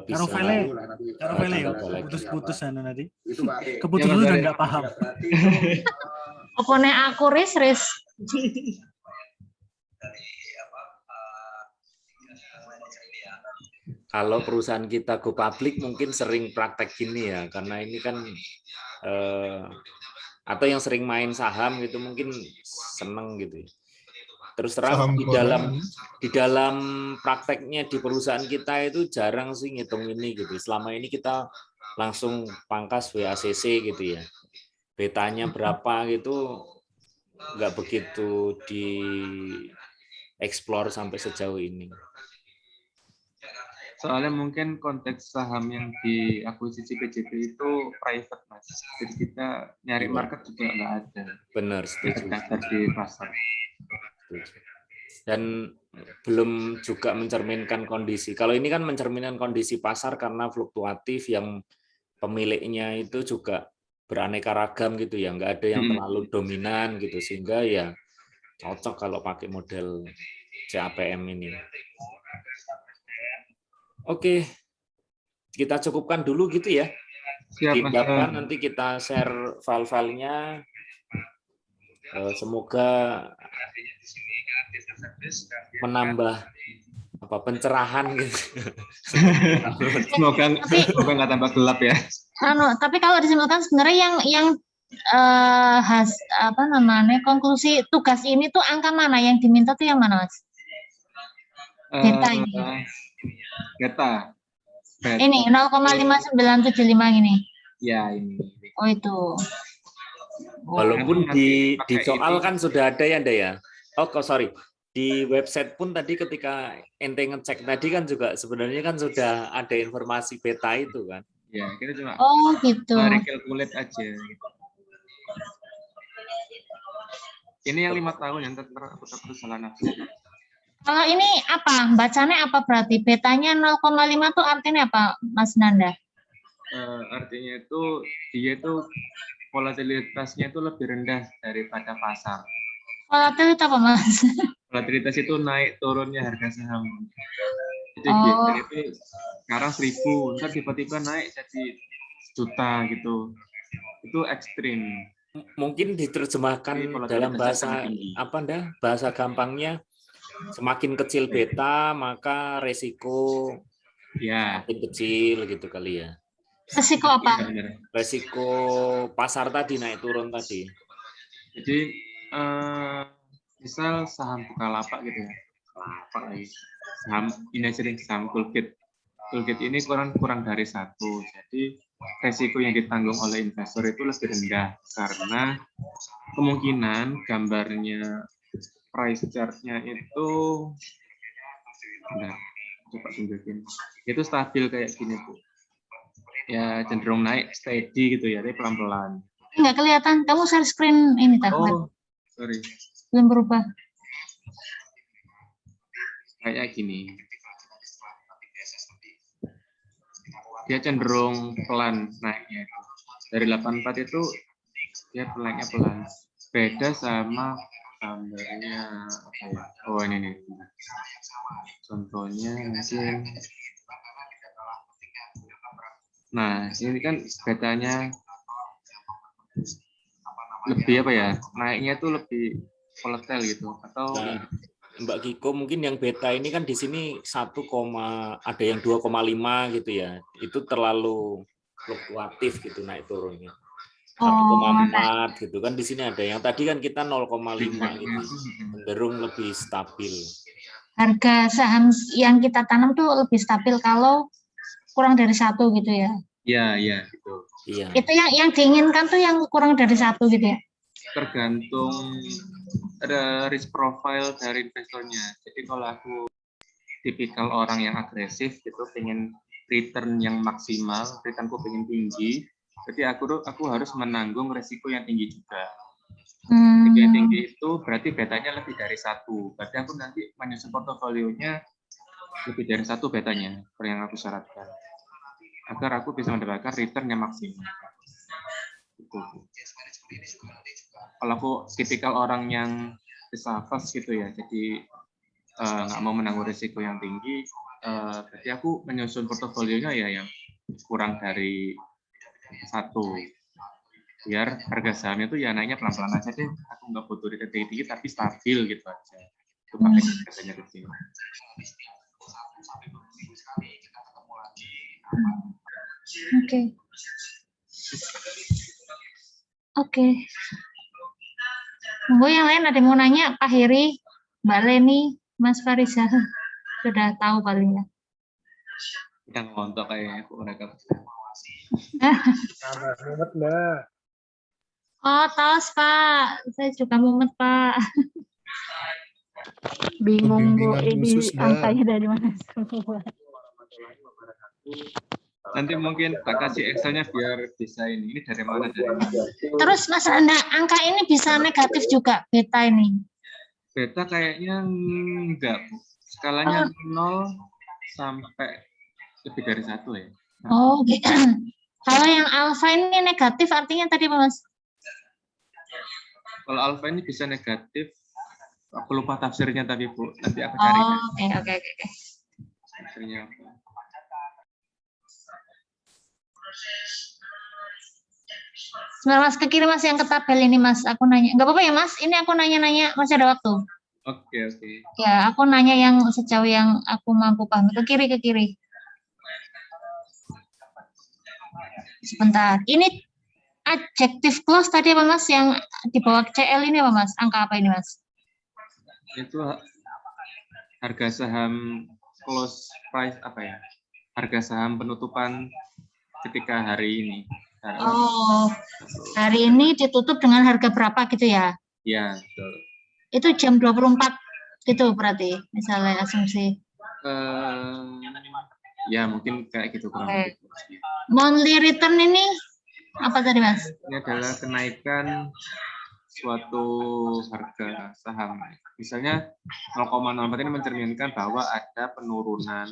bisa. Taruh file ya, putus-putus sana nanti. Keputusan udah nggak paham. Opone aku ris. Kalau perusahaan kita go public mungkin sering praktek gini ya, karena ini kan atau yang sering main saham gitu mungkin seneng gitu. Terus terang di dalam prakteknya di perusahaan kita itu jarang sih ngitung ini gitu. Selama ini kita langsung pangkas WACC gitu ya. Betanya berapa gitu nggak begitu di explore sampai sejauh ini. Soalnya mungkin konteks saham yang diakuisisi PJB itu private, Mas. Jadi kita nyari market juga nggak ada. Benar, setuju. Terdaftar di pasar. Dan belum juga mencerminkan kondisi. Kalau ini kan mencerminkan kondisi pasar karena fluktuatif yang pemiliknya itu juga beraneka ragam gitu ya, nggak ada yang terlalu dominan gitu, sehingga ya cocok kalau pakai model CAPM ini. Oke, kita cukupkan dulu gitu ya. Siapkan, nanti kita share file-filenya. Semoga menambah pencerahan gitu. Semoga nggak tambah gelap ya. Tapi kalau disimpulkan sebenarnya yang konklusi tugas ini tuh angka mana yang diminta tuh yang mana, Mas? Beta ini. Beta. Ini 0,5975 ini. Ya, ini. Oh, itu. Walaupun di soal kan sudah ada ya, Anda ya. Oh, sorry. Di website pun tadi ketika ente ngecek tadi kan juga sebenarnya kan sudah ada informasi beta itu kan. Ya, kita cuma gitu. Recalculate aja. Ini yang 5 tahun yang aku takut salah nafsu. Kalau ini apa? Bacanya apa berarti? Betanya 0,5 tuh artinya apa, Mas Nanda? Artinya itu dia itu volatilitasnya itu lebih rendah daripada pasar. Volatilitas apa, Mas? Volatilitas itu naik turunnya harga saham. Jadi itu sekarang 1.000, ntar tiba-tiba naik jadi juta gitu. Itu ekstrim. Mungkin diterjemahkan dalam bahasa bahasa gampangnya, semakin kecil beta maka resiko makin kecil gitu kali ya. Resiko apa? Resiko pasar tadi naik turun tadi. Jadi misal saham Bukalapak gitu ya, saham ini aja nih, saham Colgate ini kurang dari 1, jadi resiko yang ditanggung oleh investor itu lebih rendah karena kemungkinan gambarnya price chart-nya itu, coba tunjukin, itu stabil kayak gini Bu, ya cenderung naik steady gitu ya, tapi pelan-pelan. Nggak kelihatan, kamu share screen ini tak? Oh, sorry. Belum berubah. Kayak gini. Dia cenderung pelan naiknya. Dari 84 itu dia naiknya pelan. Beda sama gambarnya apa ya? Oh, ini nih. Contohnya mungkin. Nah, ini kan betanya lebih apa ya, naiknya itu lebih volatile gitu, atau Nah, Mbak Kiko, mungkin yang beta ini kan di sini 1, ada yang 2,5 gitu ya. Itu terlalu fluktuatif gitu naik turunnya. 1,4 gitu kan, di sini ada yang tadi kan kita 0,5 gitu. Cenderung lebih stabil. Harga saham yang kita tanam tuh lebih stabil kalau kurang dari 1 gitu ya. Iya gitu. Iya. Itu yang diinginkan tuh yang kurang dari 1 gitu ya. Tergantung ada risk profile dari investornya. Jadi kalau aku tipikal orang yang agresif gitu, pengen return yang maksimal, returnku pengen tinggi, jadi aku harus menanggung resiko yang tinggi juga. Resiko yang tinggi itu berarti betanya lebih dari 1. Berarti aku nanti menyusun portofolionya lebih dari 1 betanya, yang aku syaratkan, agar aku bisa mendapatkan return yang maksimal. Gitu. Kalau aku tipikal orang yang risk-averse gitu ya, jadi nggak mau menanggung risiko yang tinggi, berarti aku menyusun portofolionya ya yang kurang dari 1, biar harga sahamnya tuh ya naiknya pelan-pelan aja deh. Aku nggak butuh return tinggi tapi stabil gitu aja. Itu makanya harganya kecil. Oke. Monggo yang lain ada yang mau nanya, Pak Heri, Mbak Leni, Mas Fariza, sudah tahu paling ya. Yang ngontok kayaknya mereka. Oh, tos Pak, saya juga mumet Pak. Bingung Bu, ini angkanya dari mana semua. Nanti mungkin tak kasih Excel-nya biar bisa ini dari mana. Terus Mas Anda, angka ini bisa negatif juga beta ini? Beta kayaknya enggak, Bu. Skalanya 0 sampai lebih dari 1 ya. Oh, gitu. Kalau yang alfa ini negatif artinya tadi Mas? Kalau alfa ini bisa negatif, aku lupa tafsirnya tapi Bu, nanti aku cari. Oke. Tafsirnya apa? Sebentar Mas, ke kiri Mas yang ke tabel ini Mas, aku nanya. Enggak apa-apa ya Mas, ini aku nanya-nanya, masih ada waktu. Oke. Ya, aku nanya yang sejauh yang aku mampu paham. Ke kiri. Sebentar, ini adjective clause tadi apa Mas, yang di bawah CL ini apa Mas, angka apa ini Mas? Itu harga saham close price apa ya? Harga saham penutupan ketika hari ini. Oh, hari ini ditutup dengan harga berapa gitu ya? Ya, betul. Itu jam 24 gitu berarti, misalnya asumsi. Ya, mungkin kayak gitu kurang lebih. Monthly return ini apa tadi Mas? Ini adalah kenaikan suatu harga saham. Misalnya 0,04 ini mencerminkan bahwa ada penurunan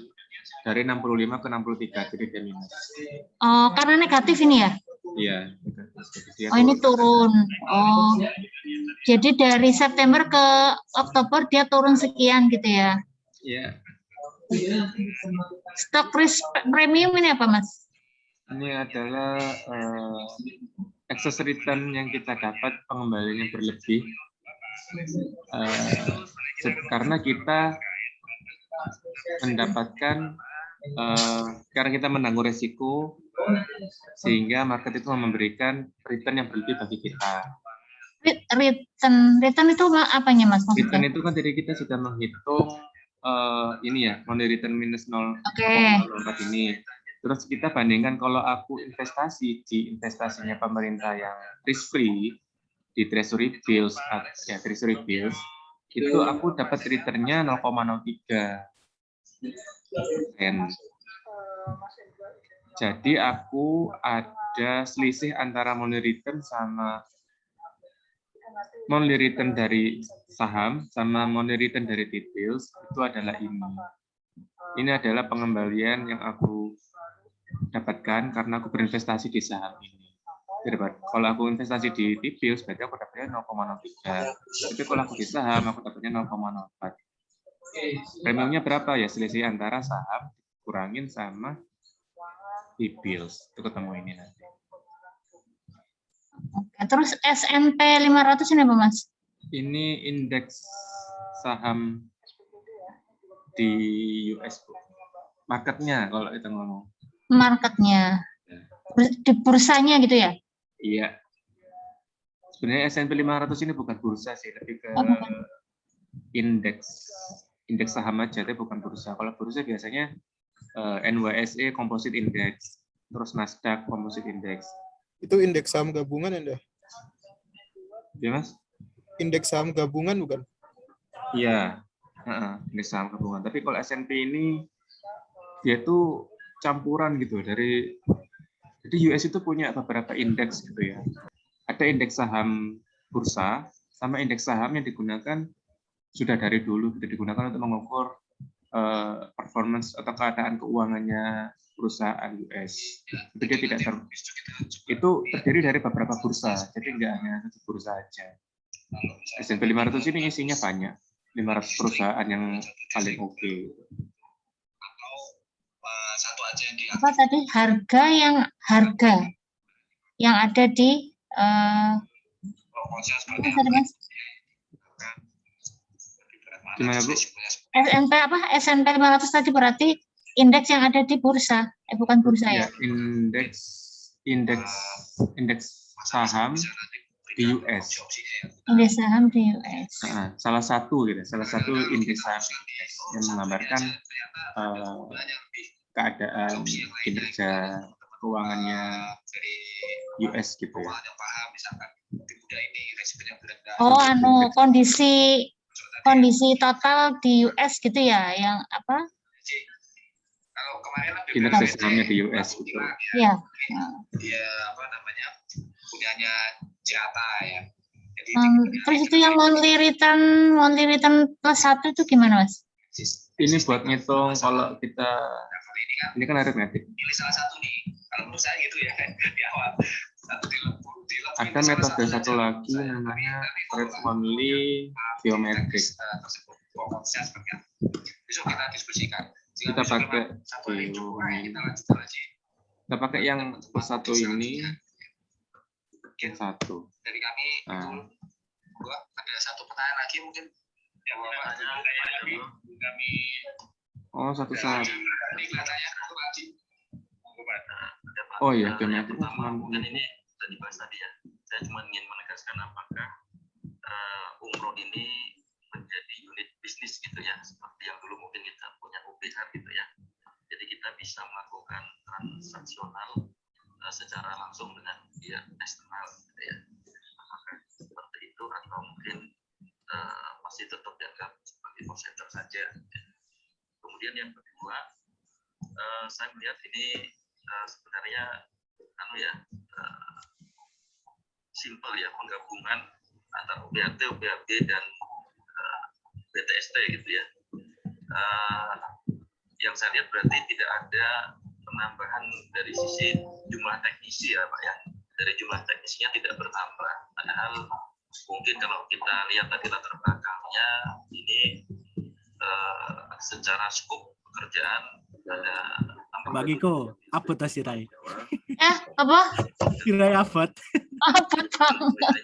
dari 65 ke 63, jadi dia minus. Oh, karena negatif ini ya? Iya. Oh, ini turun. Oh, jadi dari September ke Oktober dia turun sekian gitu ya? Iya. Stock risk premium ini apa Mas? Ini adalah excess return yang kita dapat, pengembaliannya berlebih karena kita mendapatkan karena kita menanggung resiko sehingga market itu memberikan return yang berlebih bagi kita. Return itu apanya Mas? Return itu kan jadi kita sudah menghitung ini ya, money return minus 0,04 ini. Terus kita bandingkan kalau aku investasi di investasinya pemerintah yang risk free di treasury bills, itu aku dapat returnnya 0,03%. Jadi aku ada selisih antara money return sama money return dari saham sama money return dari T-bills itu adalah ini. Ini adalah pengembalian yang aku dapatkan karena aku berinvestasi di saham ini. Jadi, kalau aku investasi di T-bills berarti aku dapatnya 0,03. Tapi kalau aku di saham aku dapatnya 0,04. Premiumnya berapa ya? Selisih antara saham kurangin sama T-bills. Itu ketemu ini nanti. Oke. Terus S&P 500 ini apa, Mas? Ini indeks saham di US, Bu. Marketnya kalau kita ngomong. Marketnya. Di bursanya gitu ya? Iya. Sebenarnya S&P 500 ini bukan bursa sih, tapi ke indeks saham aja, tapi bukan bursa. Kalau bursa biasanya NYSE Composite Index, terus Nasdaq Composite Index. Itu indeks saham gabungan ya? Ya, Mas? Indeks saham gabungan bukan? Iya, indeks saham gabungan. Tapi kalau S&P ini dia tuh campuran gitu dari. Jadi US itu punya beberapa indeks gitu ya. Ada indeks saham bursa sama indeks saham yang digunakan sudah dari dulu gitu, digunakan untuk mengukur performance atau keadaan keuangannya perusahaan US. Itu dia tidak itu terdiri dari beberapa bursa, jadi nggak hanya satu bursa aja. S&P 500 ini isinya banyak, 500 perusahaan yang paling oke. Apa tadi harga yang ada di Gimana, Bu? S&P apa? S&P 500 tadi berarti indeks yang ada di bursa, bukan bursa ya? Indeks saham di US. Indeks saham di US. Salah satu indeks saham di US yang menggambarkan keadaan kinerja keuangannya US gitu ya. Oh, kondisi total di US gitu ya, yang apa? Kinerja sahamnya di US gitu. Iya. Dia apa namanya? Punyanya Jata ya. Terus itu yang monthly return plus 1 itu gimana, Mas? Ini buat ngitung kalau kita ini kan aritmetik. Pilih salah satu nih. Kalau menurut saya gitu ya di awal. Ada metode satu lagi namanya rate only geometric. Besok kita diskusikan. Kita pakai yang plus 1 ini. Yang 1. Dari kami itu ada satu pertanyaan lagi mungkin yang kami satu saat. Oh iya, geometri. Mungkin ini sudah dibahas tadi ya. Saya cuma ingin menegaskan apakah umroh ini menjadi unit bisnis gitu ya, seperti yang dulu mungkin kita punya UPH gitu ya. Jadi kita bisa melakukan transaksional secara langsung dengan pihak eksternal gitu ya. Apakah seperti itu atau mungkin masih tetap dianggap sebagai cost center saja. Kemudian yang kedua, saya melihat ini sebenarnya simple ya, penggabungan antara UBHT, UBHB dan BTST gitu ya. Yang saya lihat berarti tidak ada penambahan dari sisi jumlah teknisi ya Pak ya. Dari jumlah teknisinya tidak bertambah. Padahal mungkin kalau kita lihat tadi latar belakangnya ini secara skop pekerjaan ada bagiku abot sirai. Apa? Sirai abot. Abot banget.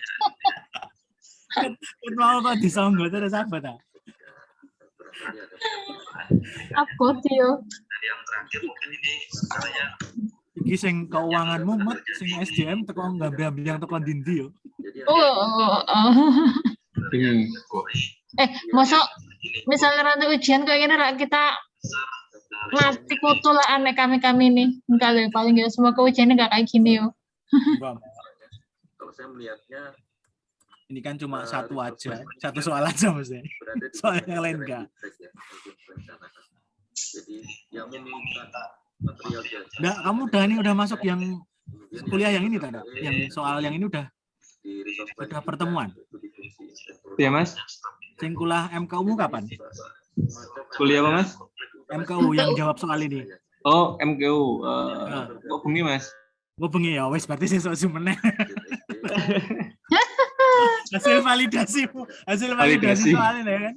Mau kok disonggo terus abot ah. Abot yo. Dan yang terakhir mungkin ini sebenarnya iki sing keuanganmu mat sing SDM teko ngambil yang teko ndi yo. Mosok misalnya nanti ujian kayak gini lah kita ngerti kutu lah aneh kami ini enggak loh, paling nggak semua ujiannya nggak kayak gini yo. kalau saya melihatnya Ini kan cuma satu aja, satu soal aja maksudnya. Soal yang lain enggak. Jadi yang meminta material jasa. Enggak, kamu udah masuk yang kuliah yang ini tadi, yang soal yang ini udah pertemuan. Iya Mas. Sing kuliah MKU kapan? Kuliah apa Mas? MKU yang jawab soal ini. Oh MKU. Kok bengi Mas? Kok bengi ya, wes berarti sing sok meneh. hasil validasi soalnya kan.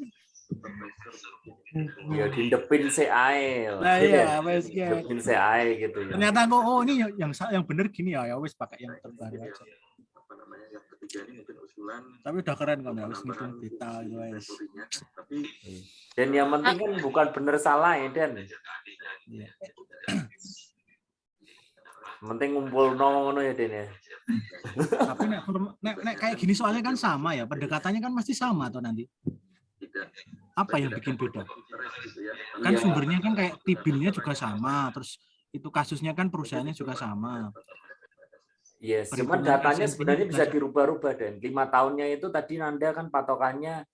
Ya dindepin CAE. Nah iya, wes ya. Dindepin CAE gitu ya. Ternyata kok ini yang benar gini ya, wes pakai yang terbaru aja. Tapi udah keren kan, harus ngitung beta gitu guys. Dan yang penting kan bukan bener salah ya Dan. Iya. Penting ngumpul ngono ya Den ya. Tapi nek kayak gini soalnya kan sama ya, pendekatannya kan pasti sama atau nanti. Apa yang bikin beda? Kan sumbernya kan kayak tibilnya juga sama, terus itu kasusnya kan perusahaannya juga sama. Yes, cuman datanya sebenarnya bisa dirubah-rubah Dan. 5 tahunnya itu tadi Nanda kan patokannya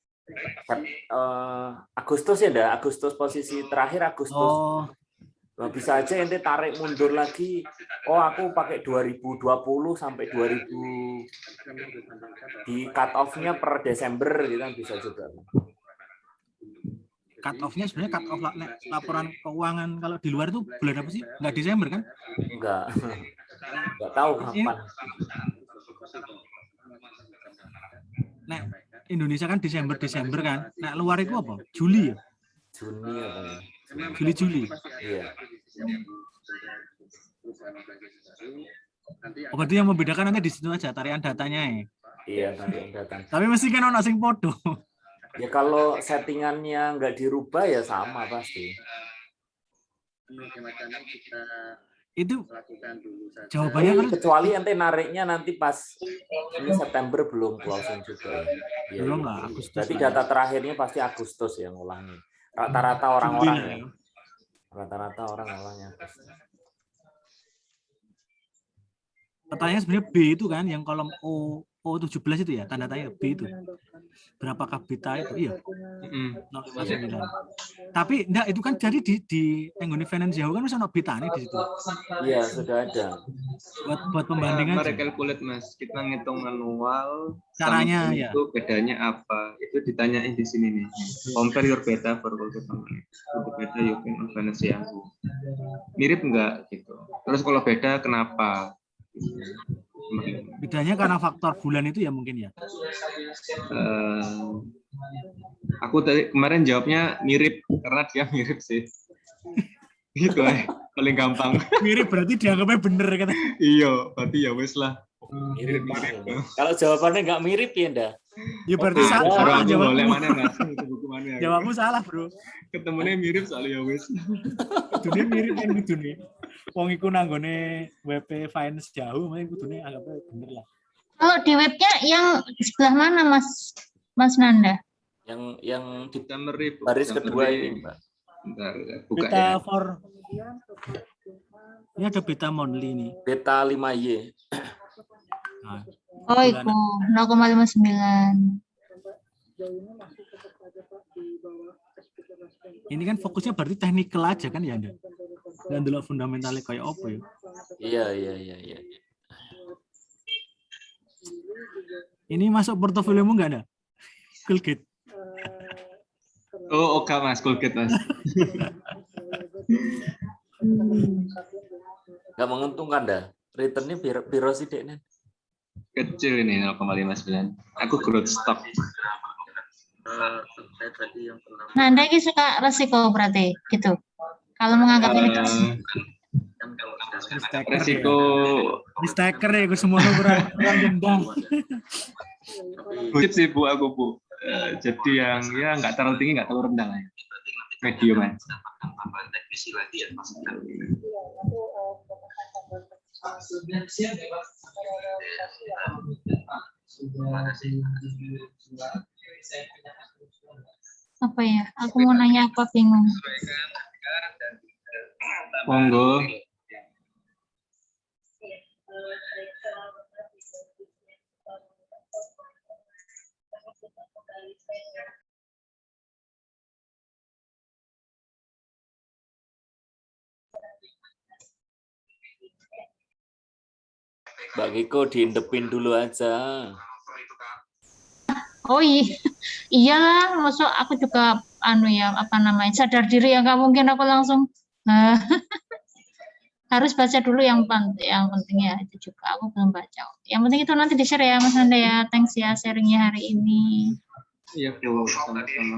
Agustus ya, dah. Agustus posisi terakhir Agustus. Oh. Nah, bisa aja ente tarik mundur lagi. Oh, aku pakai 2020 sampai 2000 di cut off-nya per Desember gitu kan bisa juga. Cut off-nya sebenarnya cut off laporan keuangan kalau di luar itu bulan apa sih? Enggak Desember kan? Enggak. Enggak tahu kapan. Nah, Indonesia kan Desember kan. Nah, luar itu apa? Juli ya? Juni apa ya? Juli. Iya. Oh, berarti yang membedakan nanti di situ aja tarian datanya ya. Iya, tarian data. Tapi mesti kan ono sing podo. Ya kalau settingannya nggak dirubah ya sama pasti. Itu jawabannya kan Kecuali ente nariknya nanti pas ini September belum closing juga. Ya, belum ya. lah, Agustus. Berarti data terakhirnya pasti Agustus yang ngulangnya. Rata-rata orang-orang ya. Rata-rata orang-orangnya. Pertanyaannya sebenarnya B itu kan yang kolom O17 itu ya, tanda tanya B itu. Berapakah beta itu? Iya. 0,9. Tapi enggak, itu kan jadi di Anggone Finance Yahoo kan bisa beta nih di situ. Iya, sudah ada. Buat pembandingan. Mari calculate Mas, kita ngitung manual. Caranya ya. Itu bedanya apa? Itu ditanyain di sini nih. Compare your beta for calculate untuk beta you can on Finance Yahoo. Mirip enggak gitu. Terus kalau beda kenapa? Bedanya karena faktor bulan itu ya mungkin ya. Aku tadi kemarin jawabnya mirip karena dia mirip sih. Gitu paling gampang. Mirip berarti dianggapnya bener kan? Iya, berarti ya wes lah. Mirip. Kalau jawabannya nggak mirip ya ndak? Ya berarti salah jawabmu. Jawabmu salah bro. Ketemunya mirip soalnya ya wes. Kudune mirip yang gitu nih. Wong iku nanggone WP Finance Yahoo, makanya kudune anggapnya bener lah. Kalau di webnya yang sebelah mana Mas Nanda? Yang di mirip baris kedua ini, Mbak. Bentar, buka beta ya. Ini ada beta monthly nih. Beta 5Y. Nah, Oh, itu 0,59. ini kan fokusnya berarti technical aja kan ya Anda? Dan dulu fundamentalnya kayak apa ya? Iya. Ini masuk portofoliomu nggak ada? Colgate. Oh, oke Mas, Colgate Mas. Nggak menguntungkan dah. Returnnya piro sih Dek? Kecil ini 0,59. Aku growth stock. Nanda ini suka resiko berarti gitu. Kalau menganggap ini Resiko Staker ya, gue semua kurang gendang. budget sih Bu, aku Bu. Jadi yang ya nggak terlalu tinggi, nggak terlalu rendah lah ya. Medium aja. apa ya? Aku mau nanya apa bingung. Monggo. Mbak Giko diindepin dulu aja. Oh iyalah, maksud aku juga sadar diri ya, nggak mungkin aku langsung harus baca dulu yang pentingnya itu juga aku belum baca. Yang penting itu nanti di-share ya Mas Nanda ya. Thanks ya sharingnya hari ini. Iya Bu, sama-sama.